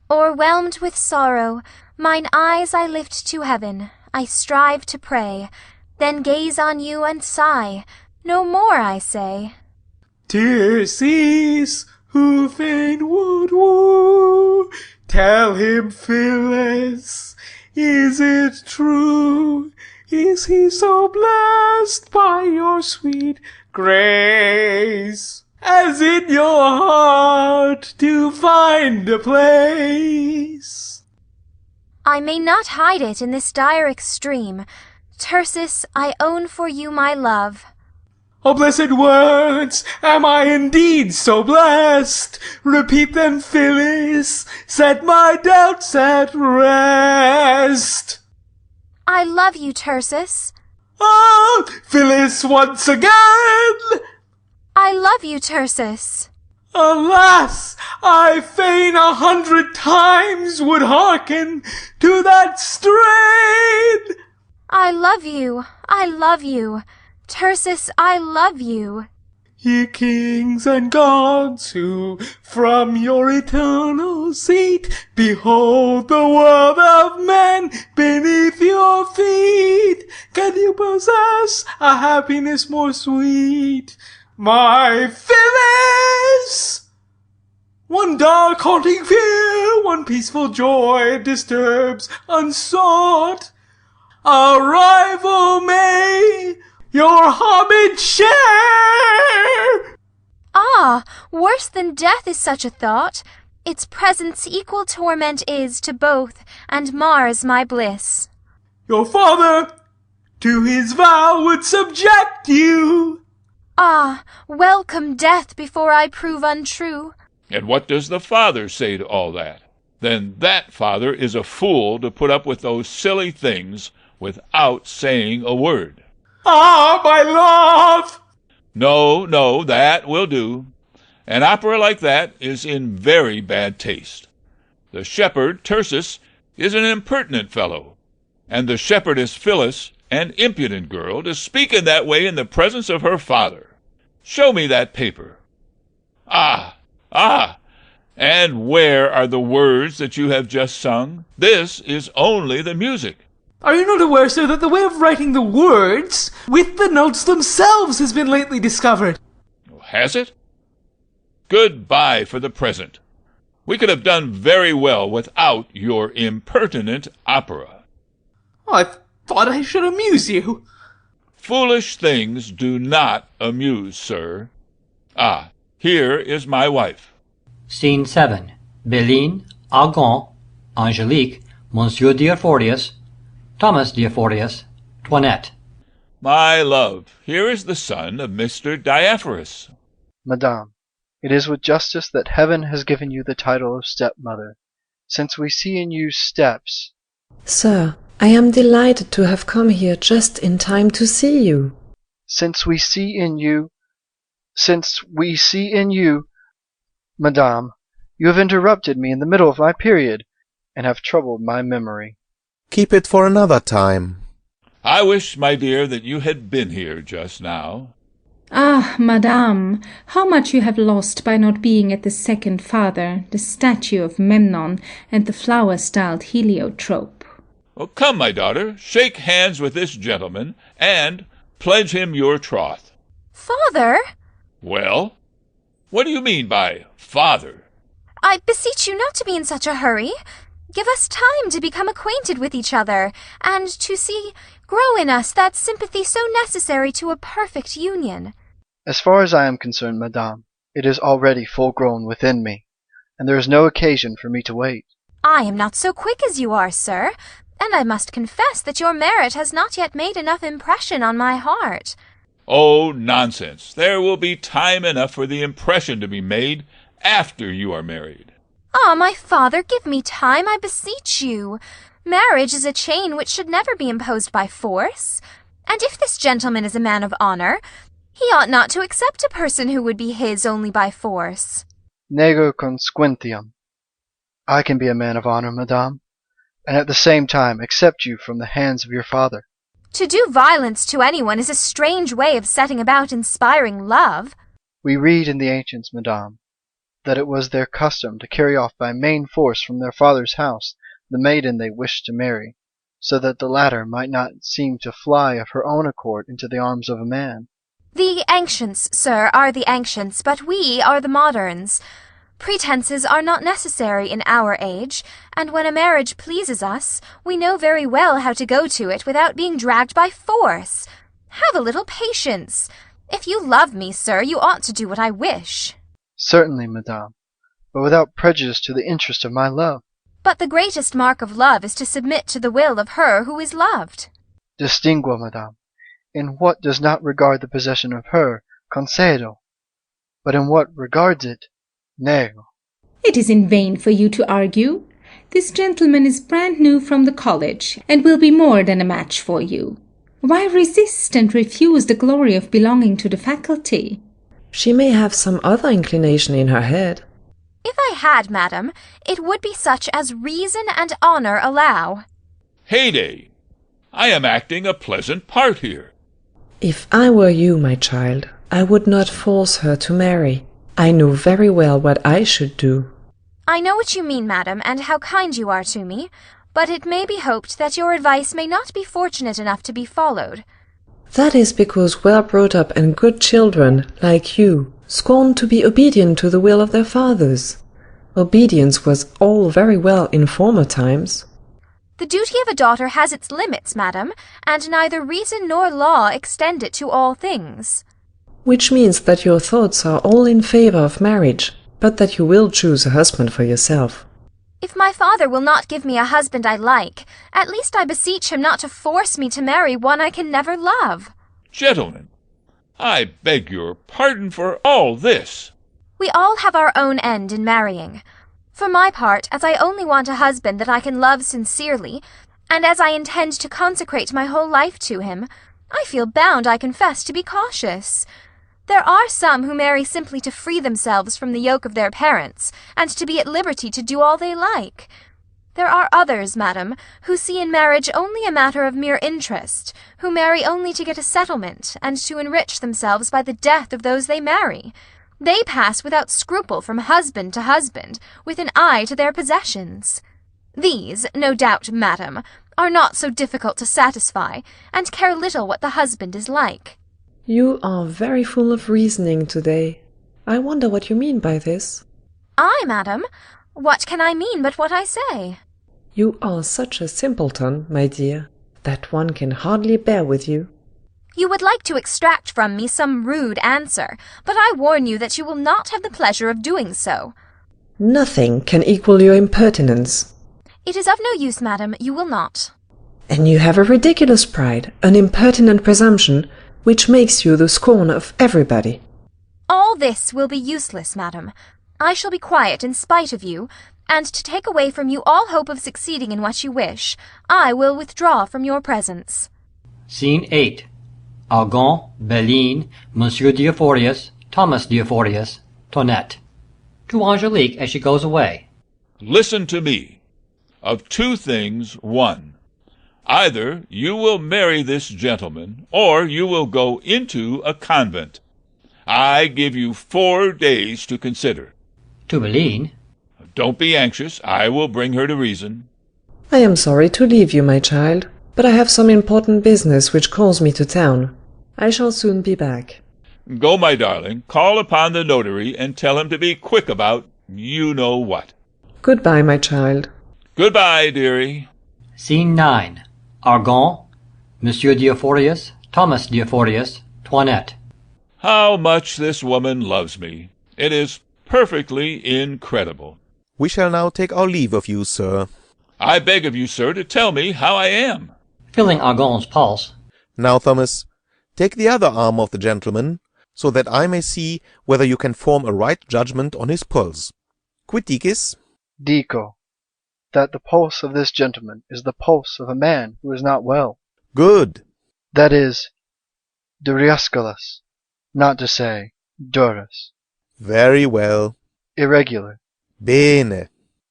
O'erwhelmed with sorrow, mine eyes I lift to heaven, I strive to pray, then gaze on you and sigh. No more, I say. Tears cease, who fain would woo. Tell him, Phyllis, is it true? Is he so blessed by your sweet grace, as in your heart to find a place? I may not hide it in this dire extreme. Tircis, I own for you my love. O blessed words! Am I indeed so blessed? Repeat them, Phyllis, set my doubts at rest. I love you, Tircis. Ah, Phyllis, once again! I love you, Tircis. Alas, I fain 100 times would hearken to that strain. I love you, I love you. Tircis, I love you. Ye kings and gods who from your eternal seat behold the world of men beneath your feet, can you possess a happiness more sweet? My Phyllis! One dark haunting fear, one peaceful joy disturbs unsought. A rival may your homage share. Ah, worse than death is such a thought. Its presence equal torment is to both, and mars my bliss. Your father to his vow would subject you. Ah, welcome death before I prove untrue. And what does the father say to all that? Then that father is a fool to put up with those silly things without saying a word. Ah, my love! No, that will do. An opera like that is in very bad taste. The shepherd, Tircis, is an impertinent fellow, and the shepherdess Phyllis an impudent girl, to speak in that way in the presence of her father. Show me that paper. Ah! And where are the words that you have just sung? This is only the music. Are you not aware, sir, that the way of writing the words with the notes themselves has been lately discovered? Has it? Good-bye for the present. We could have done very well without your impertinent opera. I thought I should amuse you. Foolish things do not amuse, sir. Ah, here is my wife. Scene 7. Beline, Algon, Angelique, Monsieur Diaphordius, Thomas Diaphordius, Toinette. My love, here is the son of Mr. Diaphorus. Madame, it is with justice that heaven has given you the title of stepmother, since we see in you steps. Sir, I am delighted to have come here just in time to see you. Since we see in you, Madame, you have interrupted me in the middle of my period, and have troubled my memory. Keep it for another time. I wish, my dear, that you had been here just now. Ah, madame, how much you have lost by not being at the second father, the statue of Memnon, and the flower-styled heliotrope. Oh, come, my daughter, shake hands with this gentleman, and pledge him your troth. Father? Well, what do you mean by father? I beseech you not to be in such a hurry. Give us time to become acquainted with each other, and to see grow in us that sympathy so necessary to a perfect union. As far as I am concerned, madame, it is already full grown within me, and there is no occasion for me to wait. I am not so quick as you are, sir, and I must confess that your merit has not yet made enough impression on my heart. Oh, nonsense. There will be time enough for the impression to be made after you are married. Ah, my father, give me time, I beseech you. Marriage is a chain which should never be imposed by force, and if this gentleman is a man of honour, he ought not to accept a person who would be his only by force. Nego consequentiam. I can be a man of honour, madame, and at the same time accept you from the hands of your father. To do violence to anyone is a strange way of setting about inspiring love. We read in the ancients, madame, that it was their custom to carry off by main force from their father's house the maiden they wished to marry, so that the latter might not seem to fly of her own accord into the arms of a man. The ancients, sir, are the ancients, but we are the moderns. Pretences are not necessary in our age, and when a marriage pleases us, we know very well how to go to it without being dragged by force. Have a little patience. If you love me, sir, you ought to do what I wish. Certainly, madame, but without prejudice to the interest of my love. But the greatest mark of love is to submit to the will of her who is loved. Distingua, madame, in what does not regard the possession of her, concedo, but in what regards it, nego. It is in vain for you to argue. This gentleman is brand new from the college, and will be more than a match for you. Why resist and refuse the glory of belonging to the faculty? She may have some other inclination in her head. If I had, madam, it would be such as reason and honour allow. Heyday! I am acting a pleasant part here. If I were you, my child, I would not force her to marry. I know very well what I should do. I know what you mean, madam, and how kind you are to me, but it may be hoped that your advice may not be fortunate enough to be followed. That is because well-brought-up and good children, like you, scorn to be obedient to the will of their fathers. Obedience was all very well in former times. The duty of a daughter has its limits, madam, and neither reason nor law extend it to all things. Which means that your thoughts are all in favour of marriage, but that you will choose a husband for yourself. If my father will not give me a husband I like, at least I beseech him not to force me to marry one I can never love. Gentlemen, I beg your pardon for all this. We all have our own end in marrying. For my part, as I only want a husband that I can love sincerely, and as I intend to consecrate my whole life to him, I feel bound, I confess, to be cautious. There are some who marry simply to free themselves from the yoke of their parents, and to be at liberty to do all they like. There are others, madam, who see in marriage only a matter of mere interest, who marry only to get a settlement, and to enrich themselves by the death of those they marry. They pass without scruple from husband to husband, with an eye to their possessions. These, no doubt, madam, are not so difficult to satisfy, and care little what the husband is like. You are very full of reasoning today. I wonder what you mean by this. I, madam? What can I mean but what I say? You are such a simpleton, my dear, that one can hardly bear with you. You would like to extract from me some rude answer, but I warn you that you will not have the pleasure of doing so. Nothing can equal your impertinence. It is of no use, madam, you will not. And you have a ridiculous pride, an impertinent presumption, which makes you the scorn of everybody. All this will be useless, madam. I shall be quiet in spite of you, and to take away from you all hope of succeeding in what you wish, I will withdraw from your presence. Scene 8. Algon, Belline, Monsieur Diaphorius, Thomas Diaphorius, Toinette. To Angelique as she goes away. Listen to me. Of two things, one. Either you will marry this gentleman, or you will go into a convent. I give you 4 days to consider. To Belline. Don't be anxious. I will bring her to reason. I am sorry to leave you, my child, but I have some important business which calls me to town. I shall soon be back. Go, my darling. Call upon the notary and tell him to be quick about you know what. Goodbye, my child. Goodbye, dearie. Scene 9. Argan, Monsieur Diaphorius, Thomas Diaphorius, Toinette. How much this woman loves me. It is perfectly incredible. We shall now take our leave of you, sir. I beg of you, sir, to tell me how I am. Feeling Argan's pulse. Now, Thomas, take the other arm of the gentleman, so that I may see whether you can form a right judgment on his pulse. Quid dicis? Dico, that the pulse of this gentleman is the pulse of a man who is not well. Good. That is, duriasculus, not to say durus. Very well. Irregular, Bene.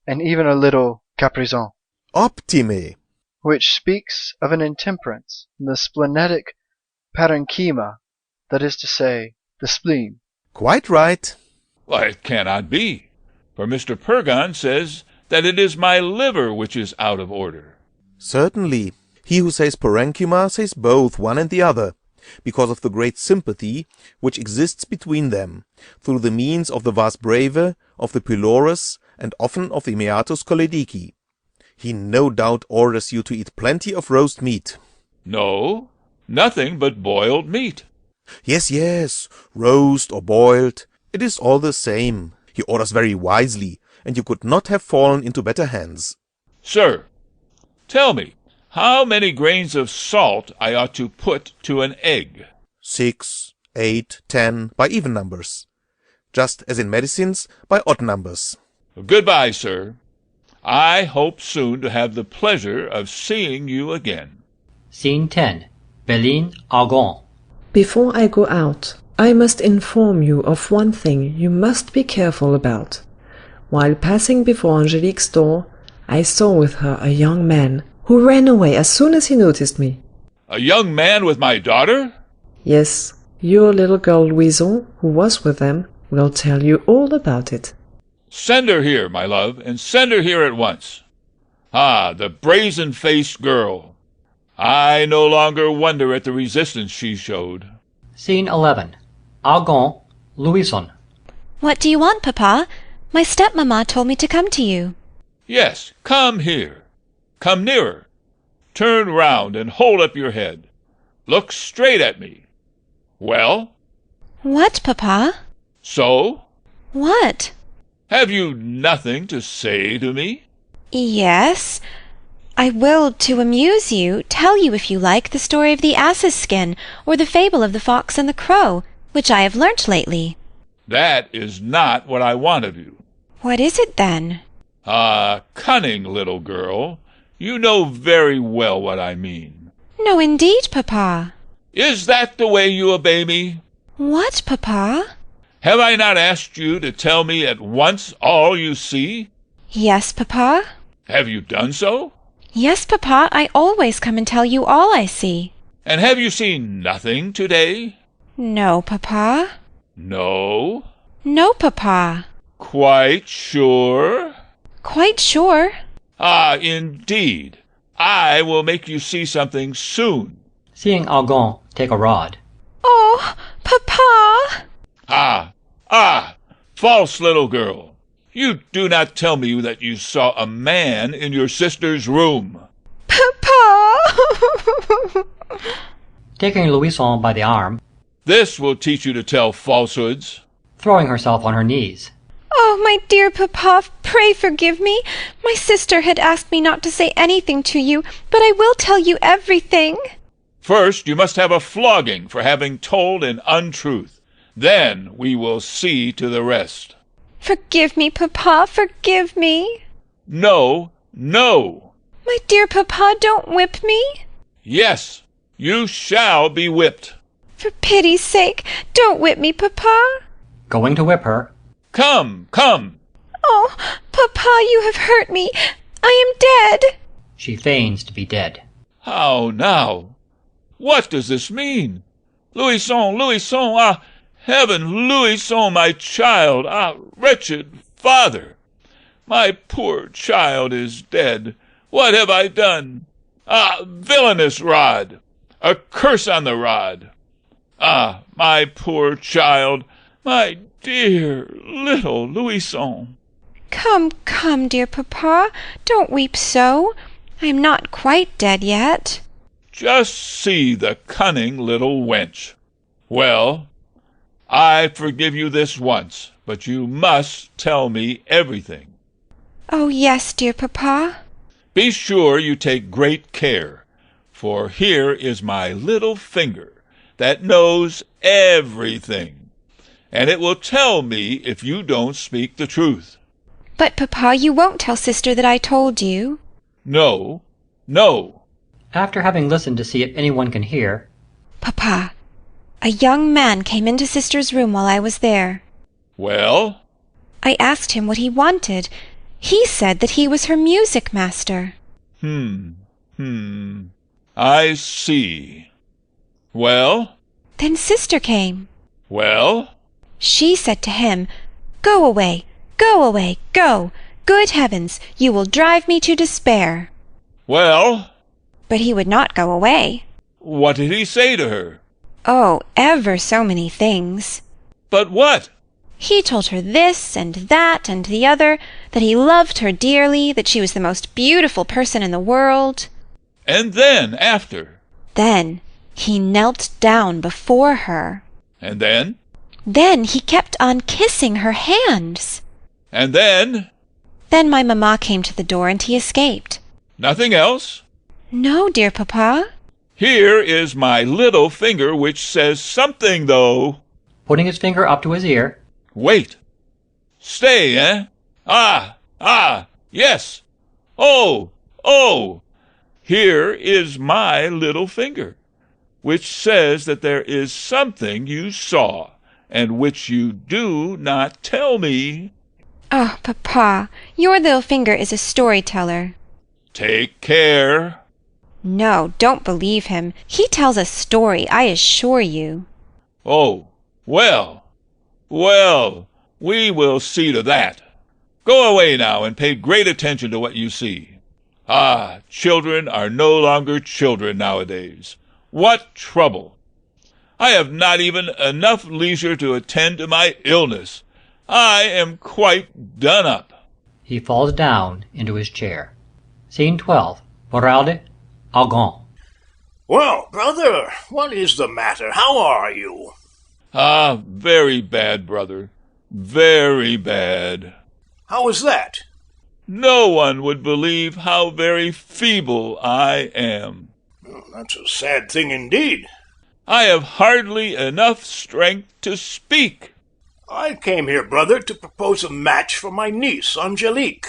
and even a little caprison, Optime. which speaks of an intemperance in the splenetic parenchyma, that is to say, the spleen. Quite right. Why, it cannot be, for Mr. Purgon says that it is my liver which is out of order. Certainly. He who says parenchyma says both one and the other, because of the great sympathy which exists between them, through the means of the vas breve, of the pylorus, and often of the meatus choledici. He no doubt orders you to eat plenty of roast meat. No, nothing but boiled meat. Yes, yes, roast or boiled, it is all the same. He orders very wisely, and you could not have fallen into better hands. Sir, tell me, how many grains of salt I ought to put to an egg? 6, 8, 10, by even numbers. Just as in medicines, by odd numbers. Goodbye, sir. I hope soon to have the pleasure of seeing you again. Scene 10. Belline, Argan. Before I go out, I must inform you of one thing you must be careful about. While passing before Angelique's door, I saw with her a young man, who ran away as soon as he noticed me. A young man with my daughter? Yes, your little girl Louison, who was with them, will tell you all about it. Send her here, my love, and send her here at once. Ah, the brazen-faced girl. I no longer wonder at the resistance she showed. Scene 11. Argan, Louison. What do you want, Papa? My stepmamma told me to come to you. Yes, come here. Come nearer. Turn round and hold up your head. Look straight at me. Well? What, Papa? So? What? Have you nothing to say to me? Yes. I will, to amuse you, tell you, if you like, the story of the ass's skin, or the fable of the fox and the crow, which I have learnt lately. That is not what I want of you. What is it, then? Ah, cunning little girl. You know very well what I mean. No, indeed, Papa. Is that the way you obey me? What, Papa? Have I not asked you to tell me at once all you see? Yes, Papa. Have you done so? Yes, Papa, I always come and tell you all I see. And have you seen nothing today? No, Papa. No? No, Papa. Quite sure? Quite sure. Ah, indeed. I will make you see something soon. Seeing Argan take a rod. Oh, Papa! Ah, false little girl. You do not tell me that you saw a man in your sister's room. Papa! Taking Louison by the arm. This will teach you to tell falsehoods. Throwing herself on her knees. Oh, my dear Papa, pray forgive me. My sister had asked me not to say anything to you, but I will tell you everything. First, you must have a flogging for having told an untruth. Then we will see to the rest. Forgive me, Papa, forgive me. No, no. My dear Papa, don't whip me. Yes, you shall be whipped. For pity's sake, don't whip me, Papa. Going to whip her. Come, come. Oh, Papa, you have hurt me. I am dead. She feigns to be dead. How now? What does this mean? Louison, Louison, ah, heaven, Louison, my child, ah, wretched father. My poor child is dead. What have I done? Ah, villainous rod! A curse on the rod! Ah, my poor child, my dear little Louison. Come, come, dear papa, don't weep so. I am not quite dead yet. Just see the cunning little wench. Well, I forgive you this once, but you must tell me everything. Oh, yes, dear papa. Be sure you take great care, for here is my little finger that knows everything, and it will tell me if you don't speak the truth. But, papa, you won't tell sister that I told you. No, no. After having listened to see if anyone can hear, Papa, a young man came into sister's room while I was there. Well? I asked him what he wanted. He said that he was her music master. I see. Well? Then sister came. Well? She said to him, "Go away, go away, go! Good heavens, you will drive me to despair." Well? But he would not go away. What did he say to her? Oh, ever so many things. But what? He told her this and that and the other, that he loved her dearly, that she was the most beautiful person in the world. And then, after? Then he knelt down before her. And then? Then he kept on kissing her hands. And then? Then my mamma came to the door and he escaped. Nothing else? No, dear papa. Here is my little finger which says something, though. putting his finger up to his ear, Wait. Stay, eh? Yes. Oh. Here is my little finger, which says that there is something you saw, and which you do not tell me. Oh, papa, your little finger is a storyteller. Take care. No, don't believe him. He tells a story, I assure you. Oh, well, we will see to that. Go away now and pay great attention to what you see. Children are no longer children nowadays. What trouble! I have not even enough leisure to attend to my illness. I am quite done up. He falls down into his chair. Scene 12. Boralde, Algon. Well, brother, what is the matter? How are you? Very bad, brother. Very bad. How is that? No one would believe how very feeble I am. That's a sad thing indeed. I have hardly enough strength to speak. I came here, brother, to propose a match for my niece, Angelique.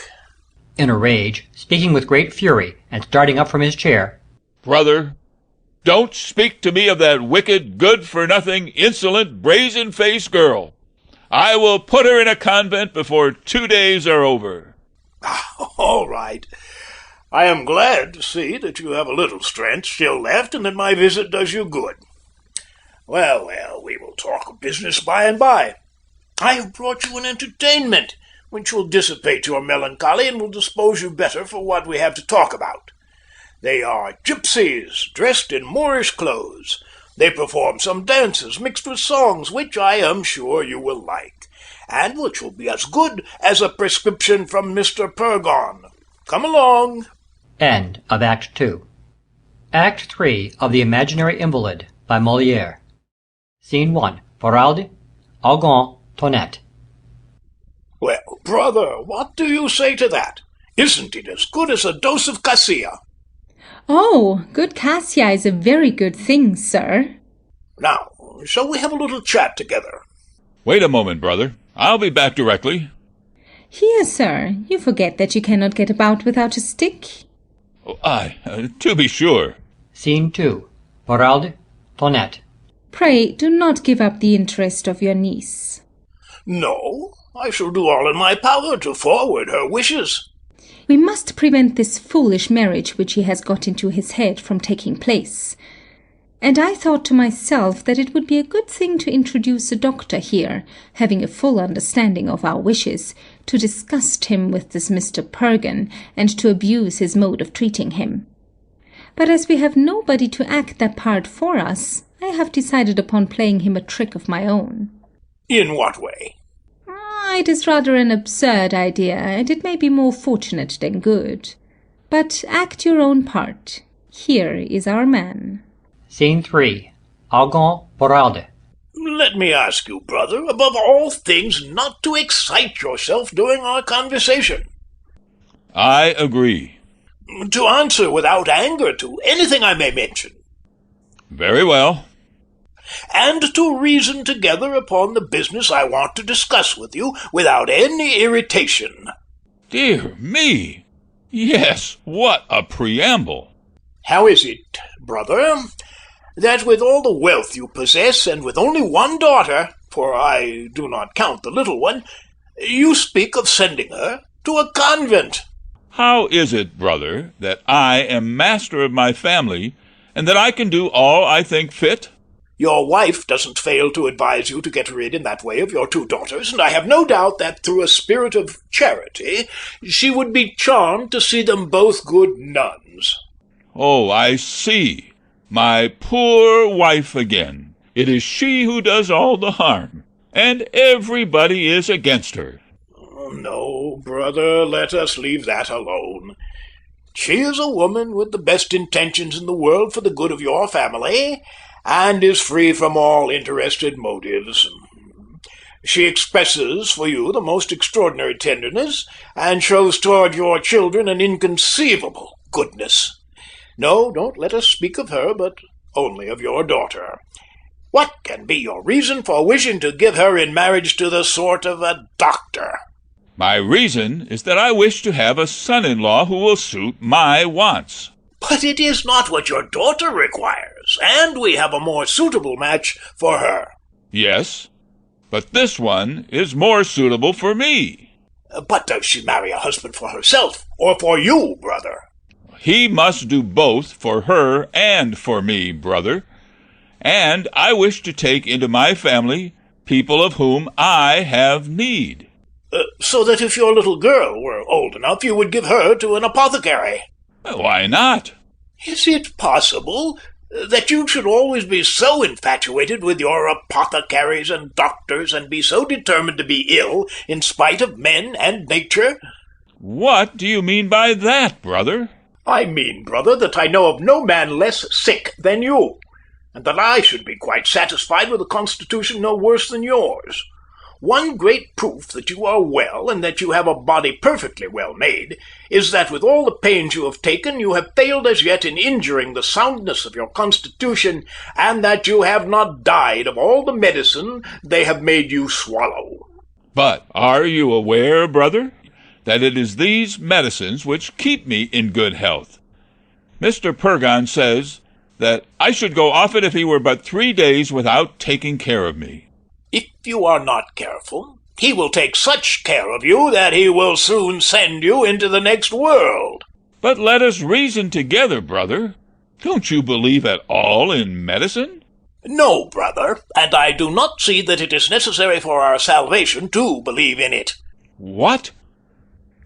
In a rage, speaking with great fury, and starting up from his chair. Brother, don't speak to me of that wicked, good-for-nothing, insolent, brazen-faced girl. I will put her in a convent before 2 days are over. All right. I am glad to see that you have a little strength still left, and that my visit does you good. Well, we will talk of business by and by. I have brought you an entertainment, which will dissipate your melancholy and will dispose you better for what we have to talk about. They are gypsies, dressed in Moorish clothes. They perform some dances mixed with songs, which I am sure you will like, and which will be as good as a prescription from Mr. Purgon. Come along. End of Act 2. Act 3 of The Imaginary Invalid by Molière. Scene 1. Boralde, Algon, Toinette. Well, brother, what do you say to that? Isn't it as good as a dose of cassia? Oh, good cassia is a very good thing, sir. Now, shall we have a little chat together? Wait a moment, brother. I'll be back directly. Here, sir, you forget that you cannot get about without a stick. To be sure. Scene 2. Boralde, Toinette. Pray do not give up the interest of your niece. No, I shall do all in my power to forward her wishes. We must prevent this foolish marriage which he has got into his head from taking place. And I thought to myself that it would be a good thing to introduce a doctor here, having a full understanding of our wishes, to disgust him with this Mr. Purgon, and to abuse his mode of treating him. But as we have nobody to act that part for us, I have decided upon playing him a trick of my own. In what way? It is rather an absurd idea, and it may be more fortunate than good. But act your own part. Here is our man. Scene 3. Algon Boralde. Let me ask you, brother, above all things, not to excite yourself during our conversation. I agree. To answer without anger to anything I may mention. Very well. And to reason together upon the business I want to discuss with you without any irritation. Dear me! Yes, what a preamble! How is it, brother, that with all the wealth you possess, and with only one daughter, for I do not count the little one, you speak of sending her to a convent? How is it, brother, that I am master of my family, and that I can do all I think fit? Your wife doesn't fail to advise you to get rid in that way of your two daughters, and I have no doubt that through a spirit of charity she would be charmed to see them both good nuns. Oh, I see. My poor wife again. It is she who does all the harm, and everybody is against her. No, brother, let us leave that alone. She is a woman with the best intentions in the world for the good of your family, and is free from all interested motives. She expresses for you the most extraordinary tenderness, and shows toward your children an inconceivable goodness. No, don't let us speak of her, but only of your daughter. What can be your reason for wishing to give her in marriage to the sort of a doctor? My reason is that I wish to have a son-in-law who will suit my wants. But it is not what your daughter requires, and we have a more suitable match for her. Yes, but this one is more suitable for me. But does she marry a husband for herself, or for you, brother? He must do both for her and for me, brother. And I wish to take into my family people of whom I have need. So that if your little girl were old enough, you would give her to an apothecary. Why not? Is it possible that you should always be so infatuated with your apothecaries and doctors, and be so determined to be ill in spite of men and nature? What do you mean by that, brother? I mean, brother, that I know of no man less sick than you, and that I should be quite satisfied with a constitution no worse than yours. One great proof that you are well, and that you have a body perfectly well made, is that with all the pains you have taken, you have failed as yet in injuring the soundness of your constitution, and that you have not died of all the medicine they have made you swallow. But are you aware, brother, that it is these medicines which keep me in good health? Mr. Purgon says that I should go off it if he were but 3 days without taking care of me. If you are not careful, he will take such care of you that he will soon send you into the next world. But let us reason together, brother. Don't you believe at all in medicine? No, brother, and I do not see that it is necessary for our salvation to believe in it. What?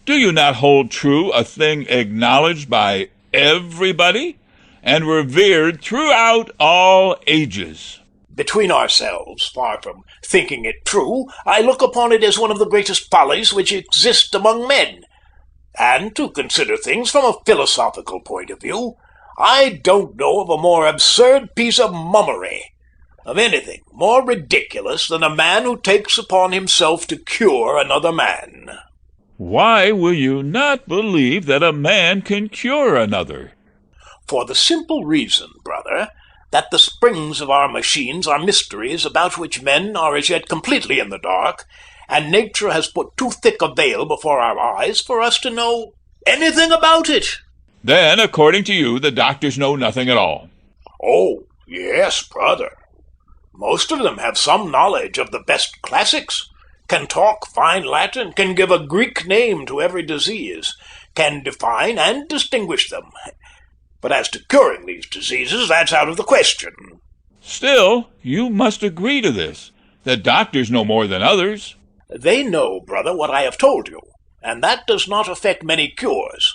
Do you not hold true a thing acknowledged by everybody and revered throughout all ages? Between ourselves, far from thinking it true, I look upon it as one of the greatest follies which exist among men. And to consider things from a philosophical point of view, I don't know of a more absurd piece of mummery, of anything more ridiculous than a man who takes upon himself to cure another man. Why will you not believe that a man can cure another? For the simple reason, brother, that the springs of our machines are mysteries about which men are as yet completely in the dark, and nature has put too thick a veil before our eyes for us to know anything about it. Then, according to you, the doctors know nothing at all. Oh, yes, brother. Most of them have some knowledge of the best classics, can talk fine Latin, can give a Greek name to every disease, can define and distinguish them. But as to curing these diseases, that's out of the question. Still, you must agree to this, that doctors know more than others. They know, brother, what I have told you, and that does not affect many cures.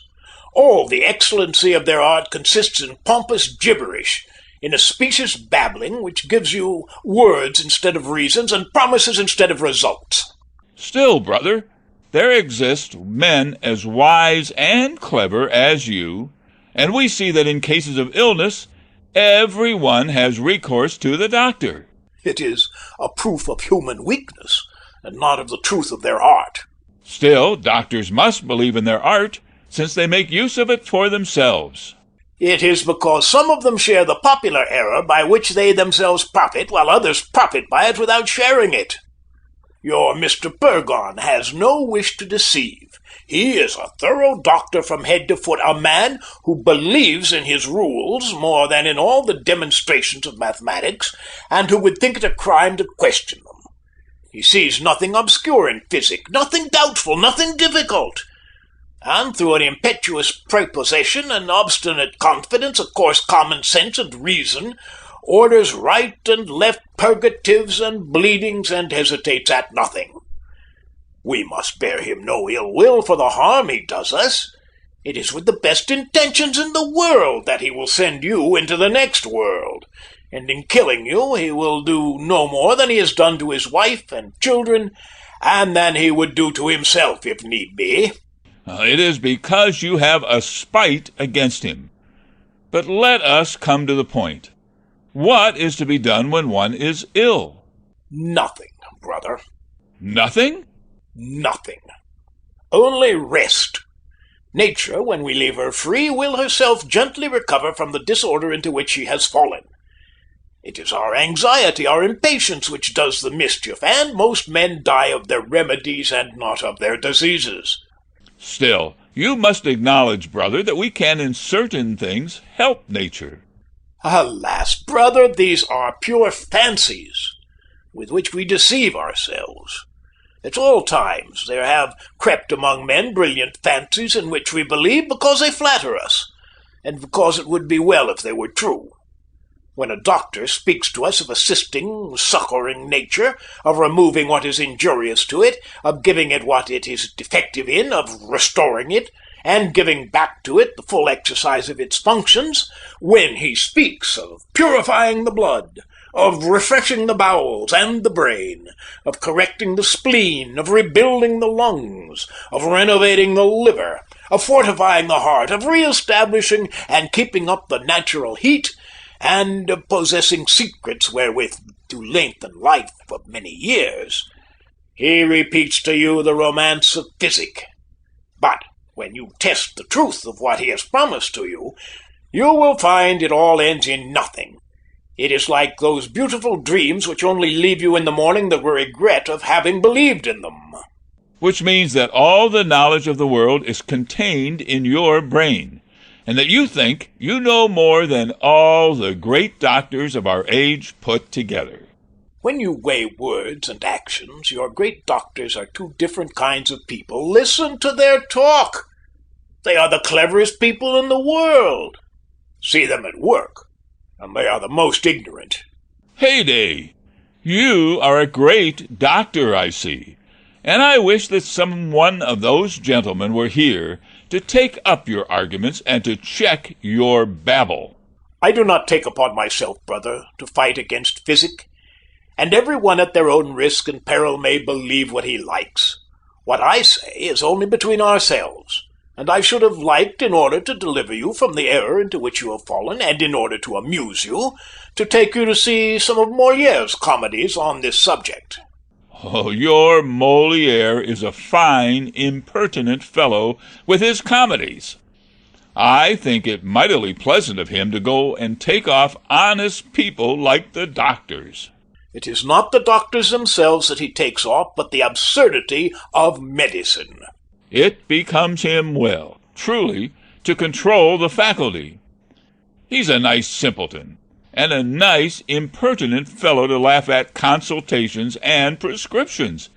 All the excellency of their art consists in pompous gibberish, in a specious babbling which gives you words instead of reasons and promises instead of results. Still, brother, there exist men as wise and clever as you, and we see that in cases of illness, every one has recourse to the doctor. It is a proof of human weakness, and not of the truth of their art. Still, doctors must believe in their art, since they make use of it for themselves. It is because some of them share the popular error by which they themselves profit, while others profit by it without sharing it. Your Mr. Purgon has no wish to deceive. He is a thorough doctor from head to foot, a man who believes in his rules more than in all the demonstrations of mathematics, and who would think it a crime to question them. He sees nothing obscure in physic, nothing doubtful, nothing difficult. And through an impetuous prepossession, an obstinate confidence, a coarse common sense and reason, orders right and left purgatives and bleedings, and hesitates at nothing. We must bear him no ill will for the harm he does us. It is with the best intentions in the world that he will send you into the next world, and in killing you he will do no more than he has done to his wife and children, and than he would do to himself if need be. It is because you have a spite against him. But let us come to the point. What is to be done when one is ill? Nothing, brother. Nothing? Nothing. Only rest. Nature, when we leave her free, will herself gently recover from the disorder into which she has fallen. It is our anxiety, our impatience, which does the mischief, and most men die of their remedies and not of their diseases. Still, you must acknowledge, brother, that we can in certain things help nature. Alas, brother, these are pure fancies, with which we deceive ourselves. At all times there have crept among men brilliant fancies in which we believe because they flatter us, and because it would be well if they were true. When a doctor speaks to us of assisting, succouring nature, of removing what is injurious to it, of giving it what it is defective in, of restoring it, and giving back to it the full exercise of its functions, when he speaks of purifying the blood, of refreshing the bowels and the brain, of correcting the spleen, of rebuilding the lungs, of renovating the liver, of fortifying the heart, of re-establishing and keeping up the natural heat, and of possessing secrets wherewith to lengthen life of many years, he repeats to you the romance of physic. But when you test the truth of what he has promised to you, you will find it all ends in nothing. It is like those beautiful dreams which only leave you in the morning the regret of having believed in them. Which means that all the knowledge of the world is contained in your brain, and that you think you know more than all the great doctors of our age put together. When you weigh words and actions, your great doctors are two different kinds of people. Listen to their talk. They are the cleverest people in the world. See them at work, and they are the most ignorant. Heyday! You are a great doctor, I see, and I wish that some one of those gentlemen were here to take up your arguments and to check your babble. I do not take upon myself, brother, to fight against physic, and every one at their own risk and peril may believe what he likes. What I say is only between ourselves, and I should have liked, in order to deliver you from the error into which you have fallen, and in order to amuse you, to take you to see some of Moliere's comedies on this subject. Oh, your Moliere is a fine, impertinent fellow with his comedies. I think it mightily pleasant of him to go and take off honest people like the doctors. It is not the doctors themselves that he takes off, but the absurdity of medicine. It becomes him well, truly, to control the faculty. He's a nice simpleton, and a nice, impertinent fellow to laugh at consultations and prescriptions,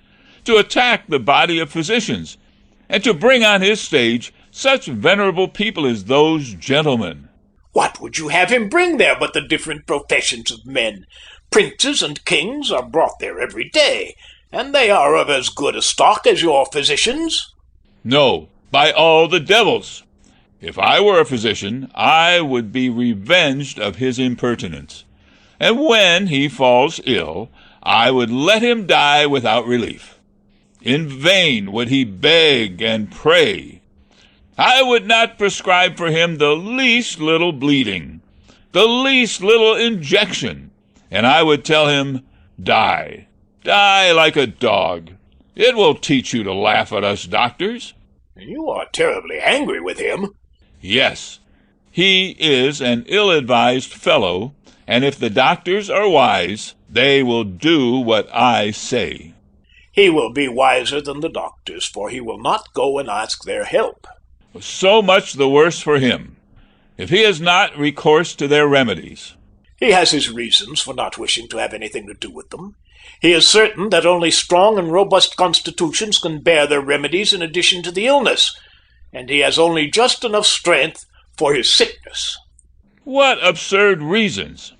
to attack the body of physicians, and to bring on his stage such venerable people as those gentlemen. What would you have him bring there but the different professions of men? Princes and kings are brought there every day, and they are of as good a stock as your physicians. No, by all the devils! If I were a physician, I would be revenged of his impertinence, and when he falls ill, I would let him die without relief. In vain would he beg and pray. I would not prescribe for him the least little bleeding, the least little injection, and I would tell him, die, die like a dog. It will teach you to laugh at us doctors. You are terribly angry with him. Yes, he is an ill-advised fellow, and if the doctors are wise, they will do what I say. He will be wiser than the doctors, for he will not go and ask their help. So much the worse for him, if he has not recourse to their remedies. He has his reasons for not wishing to have anything to do with them. He is certain that only strong and robust constitutions can bear their remedies in addition to the illness, and he has only just enough strength for his sickness. What absurd reasons!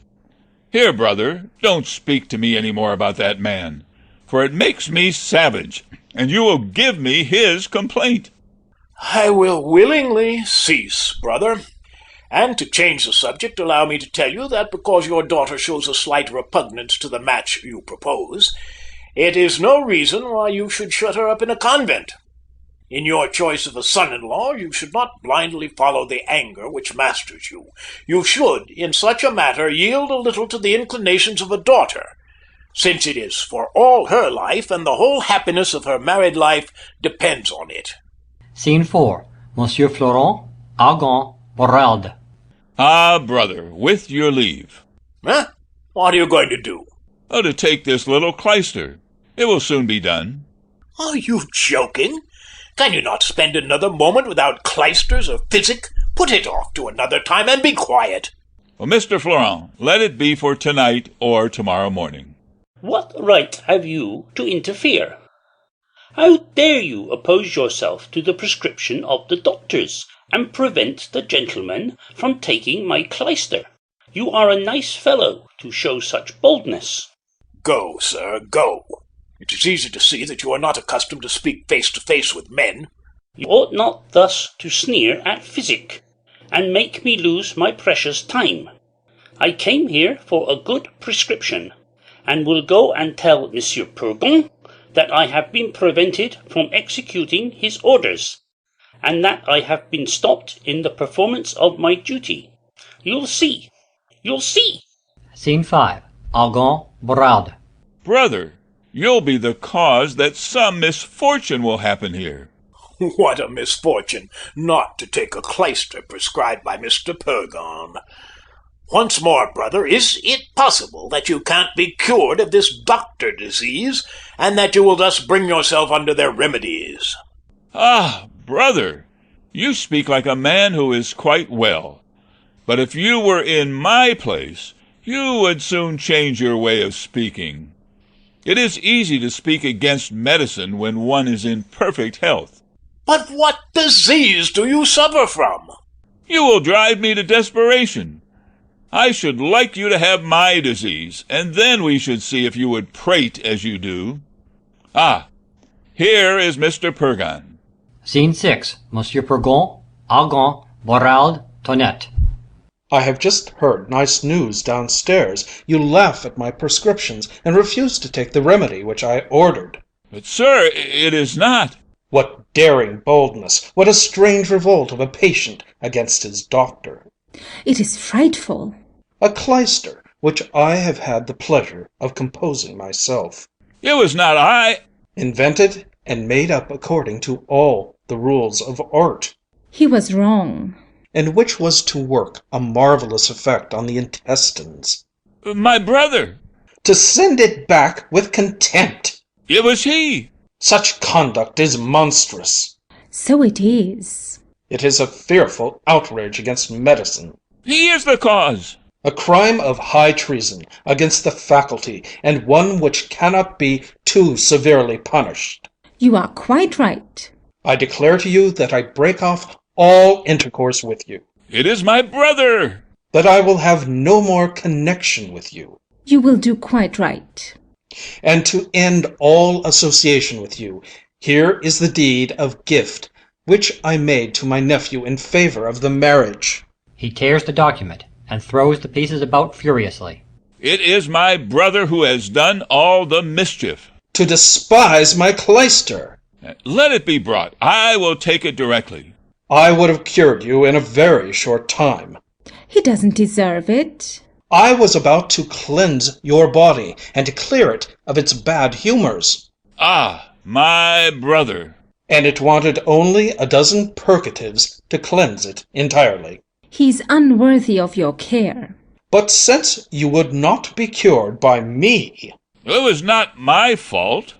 Here, brother, don't speak to me any more about that man, for it makes me savage, and you will give me his complaint. I will willingly cease, brother. And to change the subject, allow me to tell you that because your daughter shows a slight repugnance to the match you propose, it is no reason why you should shut her up in a convent. In your choice of a son-in-law, you should not blindly follow the anger which masters you. You should, in such a matter, yield a little to the inclinations of a daughter, since it is for all her life, and the whole happiness of her married life depends on it. Scene 4. Monsieur Florent, Argan, Boralde. Ah, brother, with your leave. Huh? What are you going to do? Oh, to take this little clyster. It will soon be done. Are you joking? Can you not spend another moment without clysters or physic? Put it off to another time and be quiet. Well, Mr. Florent, let it be for tonight or tomorrow morning. What right have you to interfere? How dare you oppose yourself to the prescription of the doctors, and prevent the gentleman from taking my clyster? You are a nice fellow to show such boldness. Go, sir, go. It is easy to see that you are not accustomed to speak face to face with men. You ought not thus to sneer at physic, and make me lose my precious time. I came here for a good prescription, and will go and tell Monsieur Purgon that I have been prevented from executing his orders, and that I have been stopped in the performance of my duty. You'll see. You'll see. Scene 5. Argan, Boralde. Brother, you'll be the cause that some misfortune will happen here. What a misfortune not to take a clyster prescribed by Mr. Purgon. Once more, brother, is it possible that you can't be cured of this doctor disease, and that you will thus bring yourself under their remedies? Ah, brother, you speak like a man who is quite well. But if you were in my place, you would soon change your way of speaking. It is easy to speak against medicine when one is in perfect health. But what disease do you suffer from? You will drive me to desperation. I should like you to have my disease, and then we should see if you would prate as you do. Ah, here is Mr. Purgon. Scene 6. Monsieur Purgon, Argan, Boralde, Toinette. I have just heard nice news downstairs. You laugh at my prescriptions and refuse to take the remedy which I ordered. But, sir, it is not. What daring boldness! What a strange revolt of a patient against his doctor! It is frightful. A clyster, which I have had the pleasure of composing myself. It was not I. Invented and made up according to all the rules of art. He was wrong. And which was to work a marvelous effect on the intestines. My brother. To send it back with contempt. It was he. Such conduct is monstrous. So it is. It is a fearful outrage against medicine. He is the cause. A crime of high treason against the faculty, and one which cannot be too severely punished. You are quite right. I declare to you that I break off all intercourse with you. It is my brother. That I will have no more connection with you. You will do quite right. And to end all association with you, here is the deed of gift which I made to my nephew in favor of the marriage. He tears the document and throws the pieces about furiously. It is my brother who has done all the mischief. to despise my clyster. Let it be brought. I will take it directly. I would have cured you in a very short time. He doesn't deserve it. I was about to cleanse your body and clear it of its bad humors. Ah, my brother. And it wanted only a dozen purgatives to cleanse it entirely. He's unworthy of your care. But since you would not be cured by me, it was not my fault.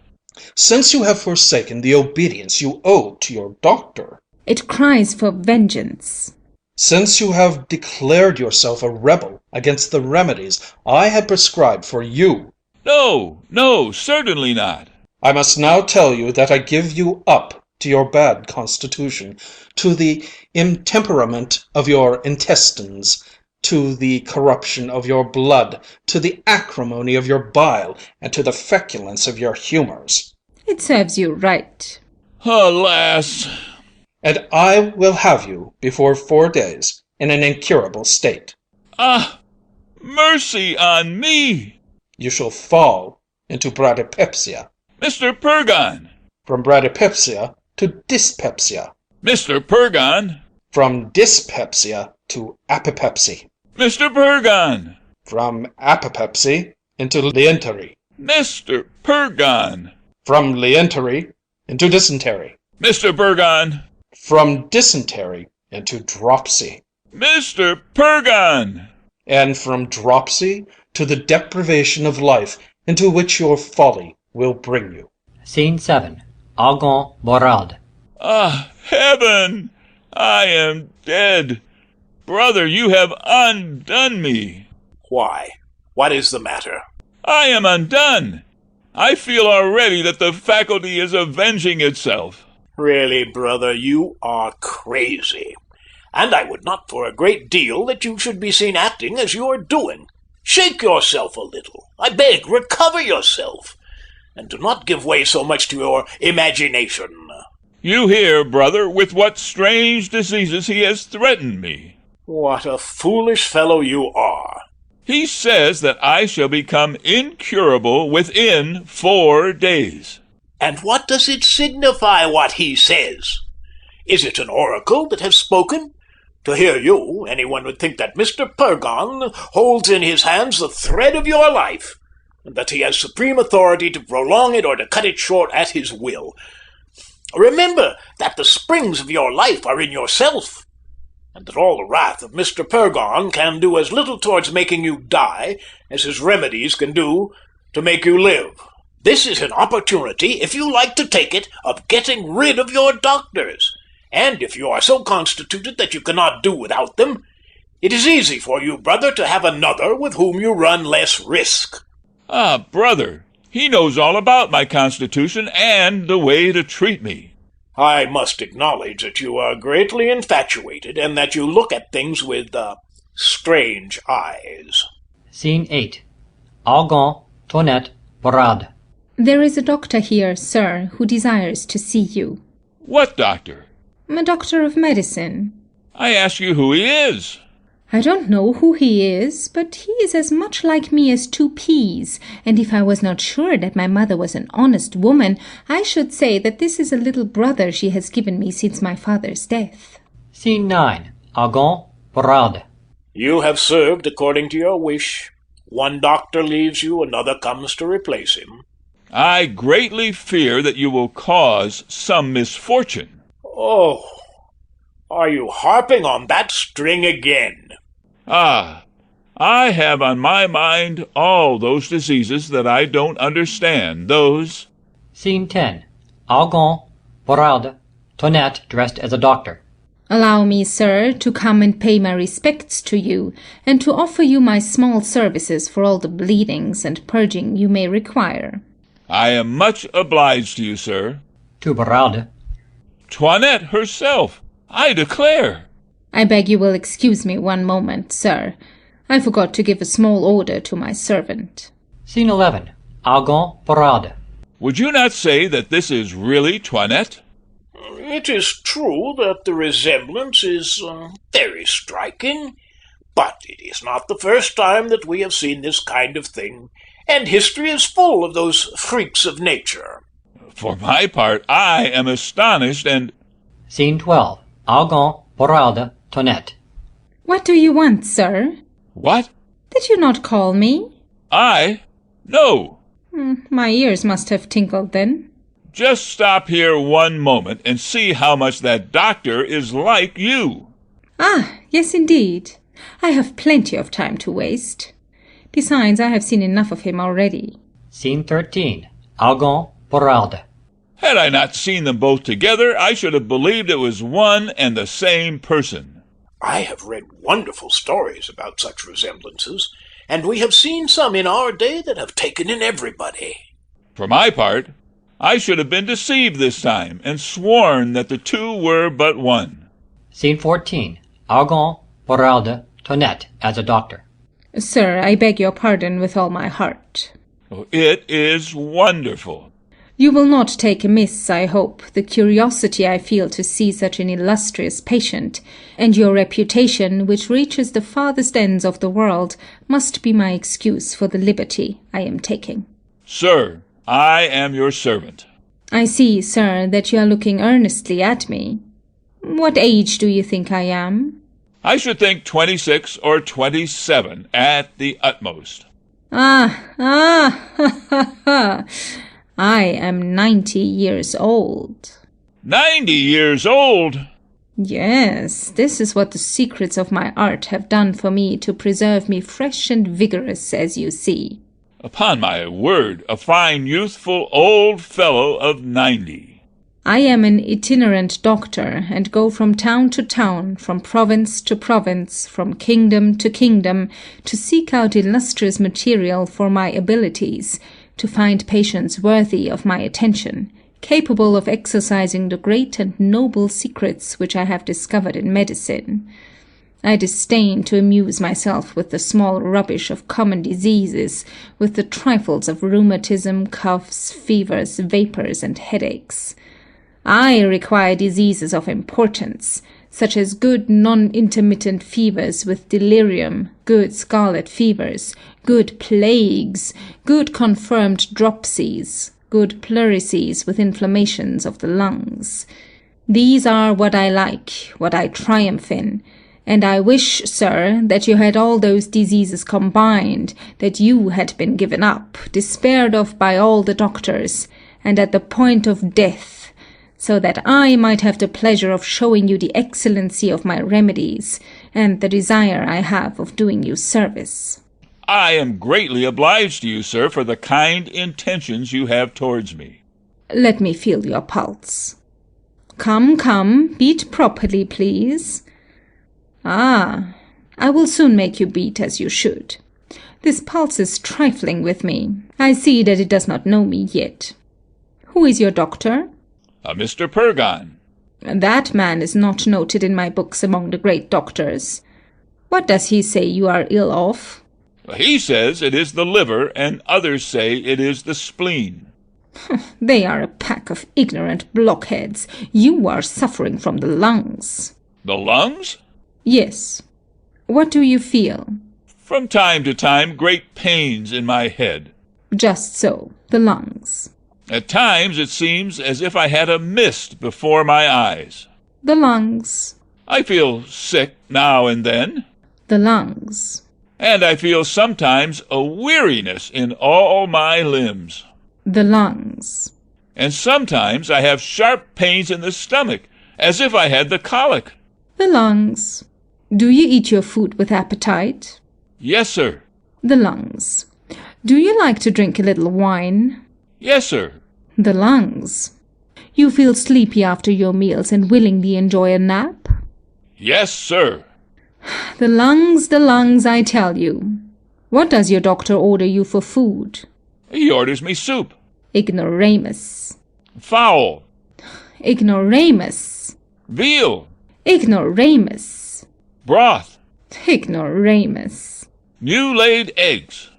Since you have forsaken the obedience you owe to your doctor, it cries for vengeance. Since you have declared yourself a rebel against the remedies I had prescribed for you. No, certainly not. I must now tell you that I give you up to your bad constitution, to the intemperament of your intestines, to the corruption of your blood, to the acrimony of your bile, and to the feculence of your humors. It serves you right. Alas! And I will have you before 4 days in an incurable state. Ah! Mercy on me! You shall fall into bradypepsia. Mr. Purgon! From bradypepsia to dyspepsia. Mr. Purgon! From dyspepsia to apopepsy. Mr. Purgon! From apopepsy into lientery. Mr. Purgon! From lientery into dysentery. Mr. Purgon! From dysentery into dropsy. Mr. Purgon! And from dropsy to the deprivation of life into which your folly will bring you. Scene 7. Algon Borade. Ah, heaven! I am dead. Brother, you have undone me. Why? What is the matter? I am undone. I feel already that the faculty is avenging itself. Really, brother, you are crazy. And I would not for a great deal that you should be seen acting as you are doing. Shake yourself a little. I beg, recover yourself. And do not give way so much to your imagination. You hear, brother, with what strange diseases he has threatened me. What a foolish fellow you are. He says that I shall become incurable within 4 days. And what does it signify what he says? Is it an oracle that has spoken? To hear you, anyone would think that Mr. Purgon holds in his hands the thread of your life, and that he has supreme authority to prolong it or to cut it short at his will. Remember that the springs of your life are in yourself, and that all the wrath of Mr. Purgon can do as little towards making you die as his remedies can do to make you live. This is an opportunity, if you like to take it, of getting rid of your doctors. And if you are so constituted that you cannot do without them, it is easy for you, brother, to have another with whom you run less risk. Ah, brother, he knows all about my constitution and the way to treat me. I must acknowledge that you are greatly infatuated and that you look at things with strange eyes. Scene 8. Algon, Toinette, Borade. There is a doctor here, sir, who desires to see you. What doctor? A doctor of medicine. I ask you who he is. I don't know who he is, but he is as much like me as 2 peas, and if I was not sure that my mother was an honest woman, I should say that this is a little brother she has given me since my father's death. Scene 9. Algon, Borade. You have served according to your wish. One doctor leaves you, another comes to replace him. I greatly fear that you will cause some misfortune. Oh, are you harping on that string again? Ah, I have on my mind all those diseases that I don't understand, those... Scene 10. Algon, Borade, Toinette dressed as a doctor. Allow me, sir, to come and pay my respects to you, and to offer you my small services for all the bleedings and purging you may require. I am much obliged to you, sir. To Borade. Toinette herself, I declare. I beg you will excuse me one moment, sir. I forgot to give a small order to my servant. Scene 11. Algon, Borade. Would you not say that this is really Toinette? It is true that the resemblance is very striking, but it is not the first time that we have seen this kind of thing, and history is full of those freaks of nature. For my part, I am astonished and... Scene 12. Algon, Boralda, Toinette. What do you want, sir? What? Did you not call me? I? No. My ears must have tinkled then. Just stop here one moment and see how much that doctor is like you. Ah, yes, indeed. I have plenty of time to waste. Besides, I have seen enough of him already. Scene 13. Algon, Boralda. Had I not seen them both together, I should have believed it was one and the same person. I have read wonderful stories about such resemblances, and we have seen some in our day that have taken in everybody. For my part, I should have been deceived this time, and sworn that the two were but one. Scene 14. Algon, Boralda, Toinette, as a doctor. Sir, I beg your pardon with all my heart. Oh, it is wonderful. You will not take amiss, I hope, the curiosity I feel to see such an illustrious patient, and your reputation, which reaches the farthest ends of the world, must be my excuse for the liberty I am taking. Sir, I am your servant. I see, sir, that you are looking earnestly at me. What age do you think I am? I should think 26 or 27 at the utmost. Ha. I am 90 years old. 90 years old? Yes, this is what the secrets of my art have done for me to preserve me fresh and vigorous, as you see. Upon my word, a fine youthful old fellow of 90. I am an itinerant doctor, and go from town to town, from province to province, from kingdom to kingdom, to seek out illustrious material for my abilities, to find patients worthy of my attention, capable of exercising the great and noble secrets which I have discovered in medicine. I disdain to amuse myself with the small rubbish of common diseases, with the trifles of rheumatism, coughs, fevers, vapours, and headaches. I require diseases of importance, such as good non-intermittent fevers with delirium, good scarlet fevers, good plagues, good confirmed dropsies, good pleurisy with inflammations of the lungs. These are what I like, what I triumph in, and I wish, sir, that you had all those diseases combined, that you had been given up, despaired of by all the doctors, and at the point of death, so that I might have the pleasure of showing you the excellency of my remedies, and the desire I have of doing you service. I am greatly obliged to you, sir, for the kind intentions you have towards me. Let me feel your pulse. Come, beat properly, please. Ah, I will soon make you beat as you should. This pulse is trifling with me. I see that it does not know me yet. Who is your doctor? Mr. Purgon. That man is not noted in my books among the great doctors. What does he say you are ill of? He says it is the liver, and others say it is the spleen. They are a pack of ignorant blockheads. You are suffering from the lungs. The lungs? Yes. What do you feel? From time to time, great pains in my head. Just so, the lungs. At times it seems as if I had a mist before my eyes. The lungs. I feel sick now and then. The lungs. And I feel sometimes a weariness in all my limbs. The lungs. And sometimes I have sharp pains in the stomach, as if I had the colic. The lungs. Do you eat your food with appetite? Yes, sir. The lungs. Do you like to drink a little wine? Yes, sir. The lungs. You feel sleepy after your meals and willingly enjoy a nap? Yes, sir. The lungs, I tell you. What does your doctor order you for food? He orders me soup. Ignoramus. Fowl. Ignoramus. Veal. Ignoramus. Broth. Ignoramus. New-laid eggs.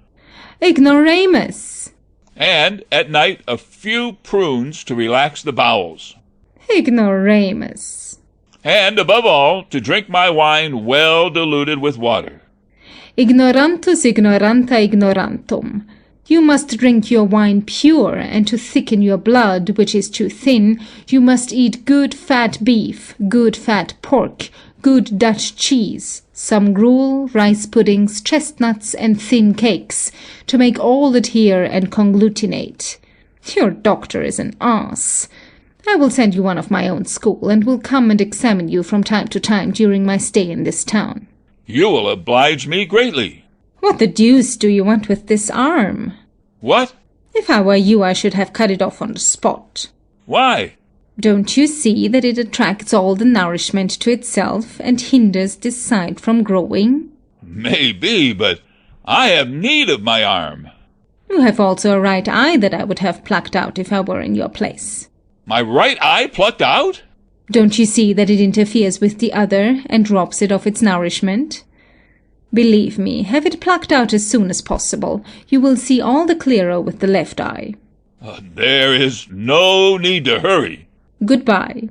Ignoramus. And, at night, a few prunes to relax the bowels. Ignoramus. And, above all, to drink my wine well diluted with water. Ignorantus ignoranta ignorantum. You must drink your wine pure, and to thicken your blood, which is too thin, you must eat good fat beef, good fat pork, good Dutch cheese, some gruel, rice puddings, chestnuts, and thin cakes, to make all adhere and conglutinate. Your doctor is an ass. I will send you one of my own school, and will come and examine you from time to time during my stay in this town. You will oblige me greatly. What the deuce do you want with this arm? What? If I were you, I should have cut it off on the spot. Why? Don't you see that it attracts all the nourishment to itself and hinders this side from growing? Maybe, but I have need of my arm. You have also a right eye that I would have plucked out if I were in your place. My right eye plucked out? Don't you see that it interferes with the other and robs it of its nourishment? Believe me, have it plucked out as soon as possible. You will see all the clearer with the left eye. There is no need to hurry. Goodbye.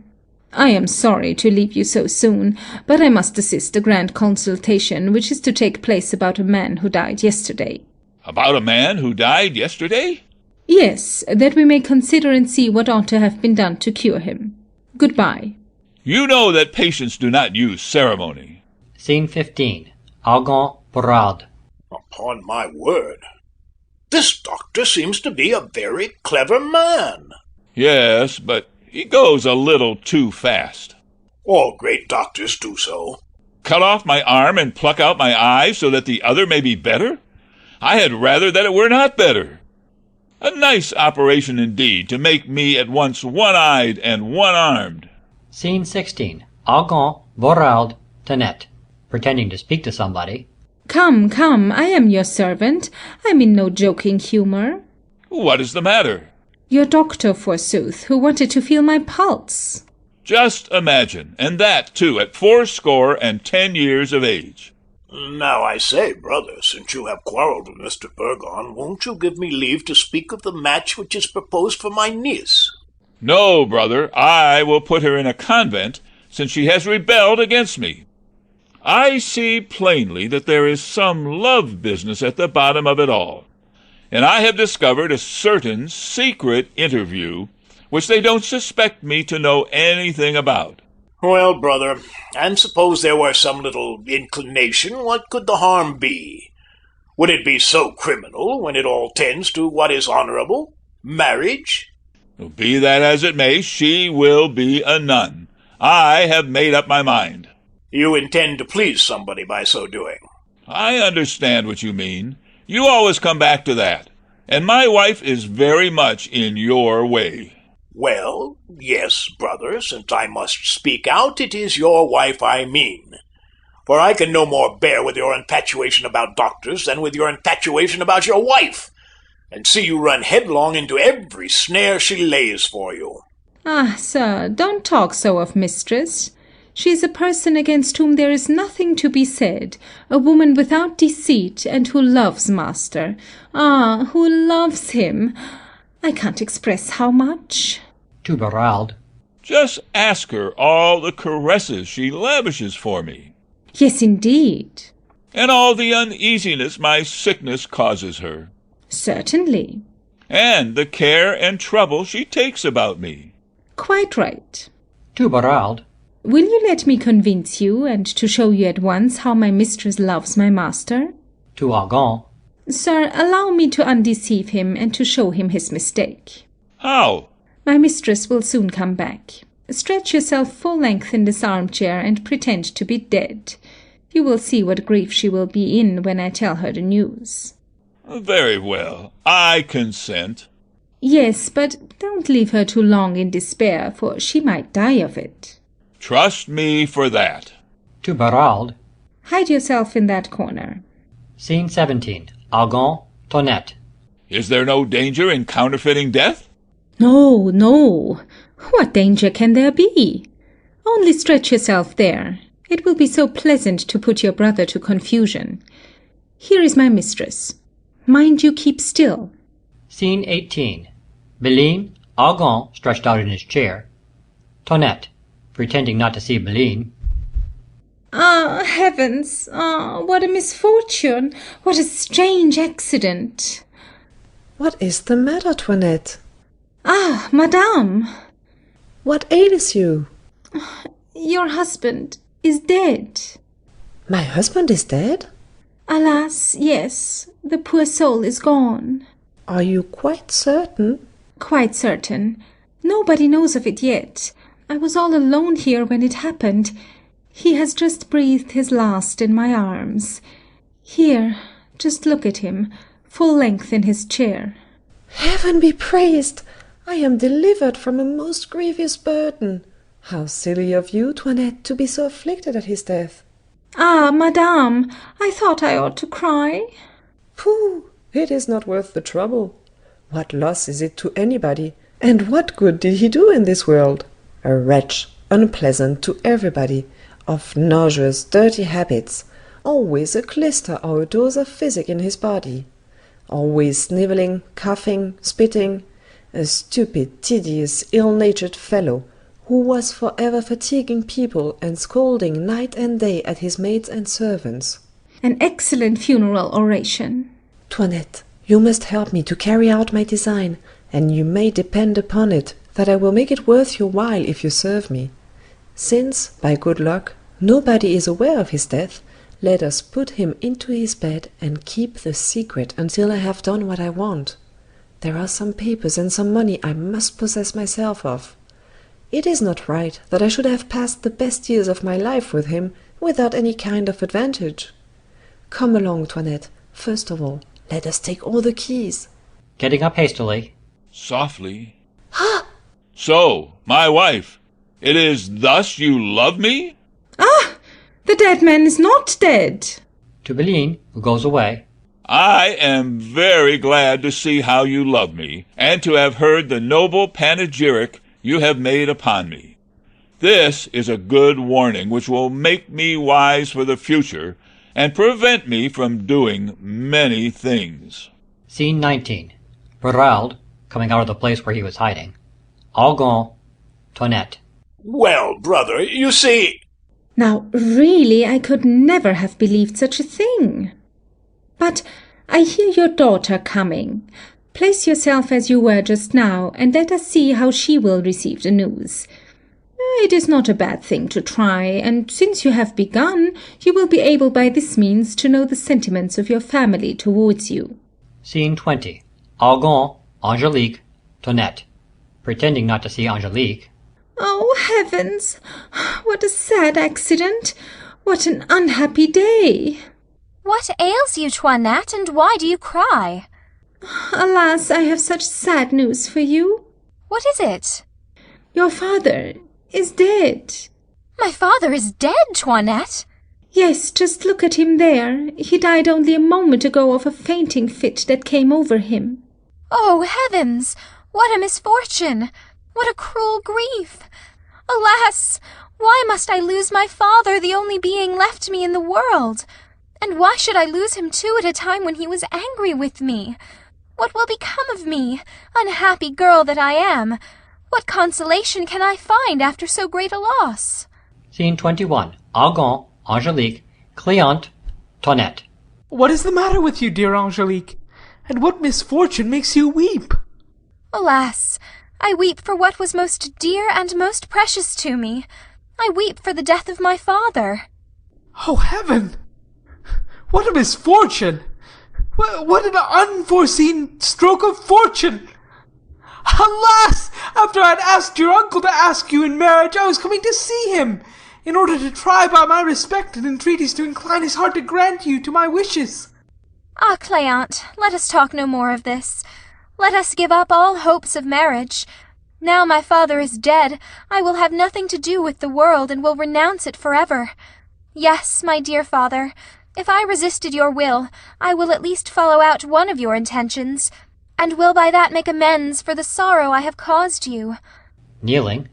I am sorry to leave you so soon, but I must assist a grand consultation which is to take place about a man who died yesterday. About a man who died yesterday? Yes, that we may consider and see what ought to have been done to cure him. Goodbye. You know that patients do not use ceremony. Scene 15. Algon Borald. Upon my word, this doctor seems to be a very clever man. Yes, but he goes a little too fast. All great doctors do so. Cut off my arm and pluck out my eye so that the other may be better? I had rather that it were not better. A nice operation indeed, to make me at once one-eyed and one-armed. Scene 16. Algon Borald Tenet. Pretending to speak to somebody. Come, come, I am your servant. I'm in no joking humour. What is the matter? Your doctor, forsooth, who wanted to feel my pulse. Just imagine, and that, too, at 80 years of age. Now I say, brother, since you have quarrelled with Mr. Purgon, won't you give me leave to speak of the match which is proposed for my niece? No, brother, I will put her in a convent, since she has rebelled against me. I see plainly that there is some love business at the bottom of it all, and I have discovered a certain secret interview which they don't suspect me to know anything about. Well, brother, and suppose there were some little inclination, what could the harm be? Would it be so criminal when it all tends to what is honourable? Marriage? Be that as it may, she will be a nun. I have made up my mind. You intend to please somebody by so doing. I understand what you mean. You always come back to that. And my wife is very much in your way. Well, yes, brother, since I must speak out, it is your wife I mean. For I can no more bear with your infatuation about doctors than with your infatuation about your wife, and see you run headlong into every snare she lays for you. Ah, sir, don't talk so of mistress. She is a person against whom there is nothing to be said, a woman without deceit, and who loves master. Ah, who loves him. I can't express how much. To Borald. Just ask her all the caresses she lavishes for me. Yes, indeed. And all the uneasiness my sickness causes her. Certainly. And the care and trouble she takes about me. Quite right. To Borald. Will you let me convince you, and to show you at once how my mistress loves my master? To Algon. Sir, allow me to undeceive him and to show him his mistake. How? My mistress will soon come back. Stretch yourself full length in this armchair and pretend to be dead. You will see what grief she will be in when I tell her the news. Very well. I consent. Yes, but don't leave her too long in despair, for she might die of it. Trust me for that. To Borald. Hide yourself in that corner. Scene 17. Algon Tonnet. Is there no danger in counterfeiting death? No, no. What danger can there be? Only stretch yourself there. It will be so pleasant to put your brother to confusion. Here is my mistress. Mind you keep still. Scene 18. Beline, Algon stretched out in his chair. Tonnet, pretending not to see Beline. Ah, heavens! Ah, what a misfortune! What a strange accident! What is the matter, Toinette? Ah, madame! What ails you? Your husband is dead. My husband is dead? Alas, yes, the poor soul is gone. Are you quite certain? Quite certain. Nobody knows of it yet. I was all alone here when it happened. He has just breathed his last in my arms. Here, just look at him, full length in his chair. Heaven be praised! I am delivered from a most grievous burden. How silly of you, Toinette, to be so afflicted at his death. Ah, madame, I thought I ought to cry. Pooh! It is not worth the trouble. What loss is it to anybody? And what good did he do in this world? A wretch, unpleasant to everybody, of nauseous, dirty habits, always a clyster or a dose of physic in his body, always snivelling, coughing, spitting, a stupid, tedious, ill-natured fellow, who was for ever fatiguing people and scolding night and day at his maids and servants. An excellent funeral oration. Toinette, you must help me to carry out my design, and you may depend upon it that I will make it worth your while if you serve me. Since, by good luck, nobody is aware of his death, let us put him into his bed and keep the secret until I have done what I want. There are some papers and some money I must possess myself of. It is not right that I should have passed the best years of my life with him without any kind of advantage. Come along, Toinette. First of all, let us take all the keys. Getting up hastily. Softly. So, my wife, it is thus you love me? Ah! The dead man is not dead. To Bélline, who goes away. I am very glad to see how you love me, and to have heard the noble panegyric you have made upon me. This is a good warning which will make me wise for the future, and prevent me from doing many things. Scene 19. Beralde, coming out of the place where he was hiding. Algon, Toinette. Well, brother, you see... Now, really, I could never have believed such a thing. But I hear your daughter coming. Place yourself as you were just now, and let us see how she will receive the news. It is not a bad thing to try, and since you have begun, you will be able by this means to know the sentiments of your family towards you. Scene 20. Algon, Angelique, Toinette. Pretending not to see Angelique. Oh, heavens! What a sad accident! What an unhappy day! What ails you, Toinette, and why do you cry? Alas, I have such sad news for you. What is it? Your father is dead. My father is dead, Toinette? Yes, just look at him there. He died only a moment ago of a fainting fit that came over him. Oh, heavens! What a misfortune! What a cruel grief! Alas! Why must I lose my father, the only being left me in the world? And why should I lose him too at a time when he was angry with me? What will become of me, unhappy girl that I am? What consolation can I find after so great a loss? Scene 21. Algon, Angelique, Cléante, Toinette. What is the matter with you, dear Angelique? And what misfortune makes you weep? Alas! I weep for what was most dear and most precious to me. I weep for the death of my father. Oh, heaven! What a misfortune! What an unforeseen stroke of fortune! Alas! After I had asked your uncle to ask you in marriage, I was coming to see him, in order to try by my respect and entreaties to incline his heart to grant you to my wishes. Ah, Cléante, let us talk no more of this. Let us give up all hopes of marriage. Now my father is dead, I will have nothing to do with the world, and will renounce it forever. Yes, my dear father, if I resisted your will, I will at least follow out one of your intentions, and will by that make amends for the sorrow I have caused you. Kneeling.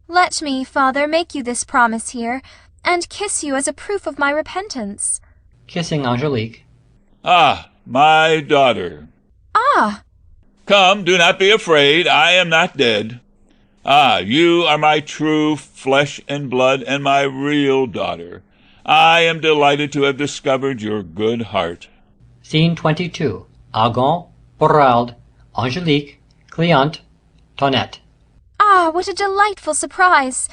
Let me, father, make you this promise here, and kiss you as a proof of my repentance. Kissing Angelique. Ah, my daughter. Ah! Come, do not be afraid, I am not dead. Ah, you are my true flesh and blood, and my real daughter. I am delighted to have discovered your good heart. Scene 22. Algon, Beralde, Angelique, Cléante, Toinette. Ah, what a delightful surprise!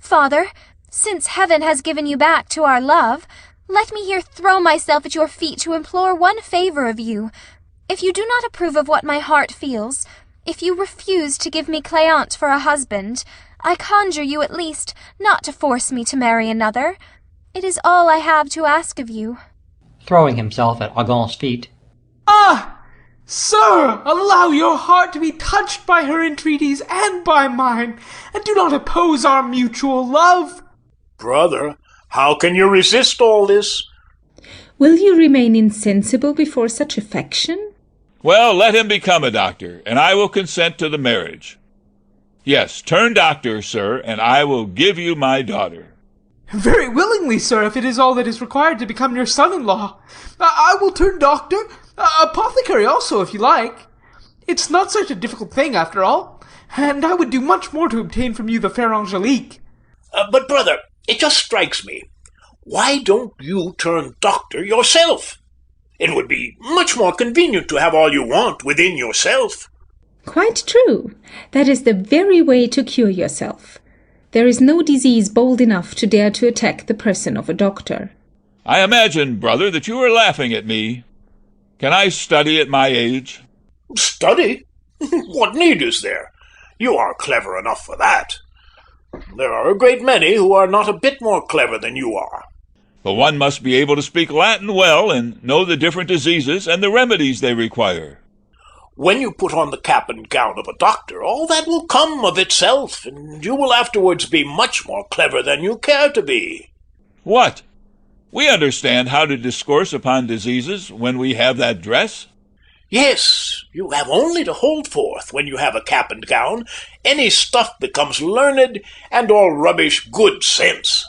Father, since heaven has given you back to our love, let me here throw myself at your feet to implore one favour of you. If you do not approve of what my heart feels, if you refuse to give me Cléante for a husband, I conjure you at least not to force me to marry another. It is all I have to ask of you. Throwing himself at Argan's feet. Ah! Sir, allow your heart to be touched by her entreaties and by mine, and do not oppose our mutual love. Brother, how can you resist all this? Will you remain insensible before such affection? Well, let him become a doctor, and I will consent to the marriage. Yes, turn doctor, sir, and I will give you my daughter. Very willingly, sir, if it is all that is required to become your son-in-law. I will turn doctor, apothecary also, if you like. It's not such a difficult thing, after all, and I would do much more to obtain from you the fair Angelique. But, brother, it just strikes me. Why don't you turn doctor yourself? It would be much more convenient to have all you want within yourself. Quite true. That is the very way to cure yourself. There is no disease bold enough to dare to attack the person of a doctor. I imagine, brother, that you are laughing at me. Can I study at my age? Study? What need is there? You are clever enough for that. There are a great many who are not a bit more clever than you are. But one must be able to speak Latin well and know the different diseases and the remedies they require. When you put on the cap and gown of a doctor, all that will come of itself, and you will afterwards be much more clever than you care to be. What? We understand how to discourse upon diseases when we have that dress? Yes, you have only to hold forth when you have a cap and gown. Any stuff becomes learned, and all rubbish good sense.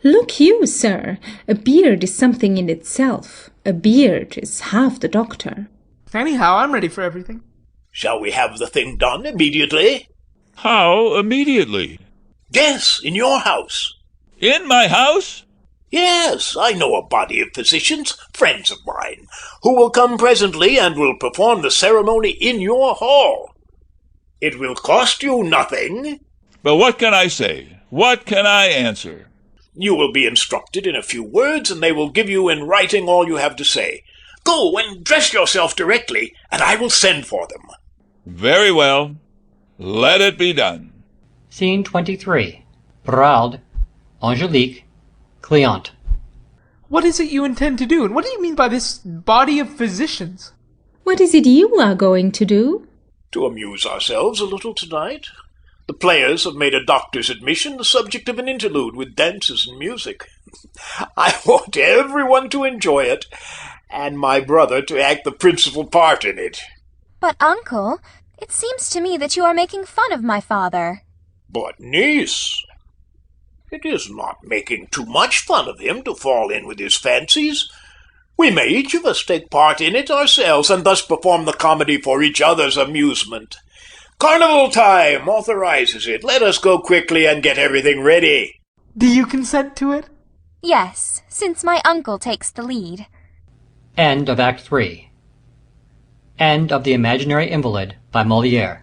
Look you, sir, a beard is something in itself. A beard is half the doctor. Anyhow, I'm ready for everything. Shall we have the thing done immediately? How immediately? Yes, in your house. In my house? Yes, I know a body of physicians, friends of mine, who will come presently and will perform the ceremony in your hall. It will cost you nothing. But what can I say? What can I answer? You will be instructed in a few words, and they will give you in writing all you have to say. Go and dress yourself directly, and I will send for them. Very well. Let it be done. Scene 23. Beralde, Angelique, Cléante. What is it you intend to do, and what do you mean by this body of physicians? What is it you are going to do? To amuse ourselves a little tonight. The players have made a doctor's admission the subject of an interlude with dances and music. I want everyone to enjoy it, and my brother to act the principal part in it. But, uncle, it seems to me that you are making fun of my father. But, niece, it is not making too much fun of him to fall in with his fancies. We may each of us take part in it ourselves, and thus perform the comedy for each other's amusement. Carnival time authorizes it. Let us go quickly and get everything ready. Do you consent to it? Yes, since my uncle takes the lead. End of Act 3. End of The Imaginary Invalid by Molière.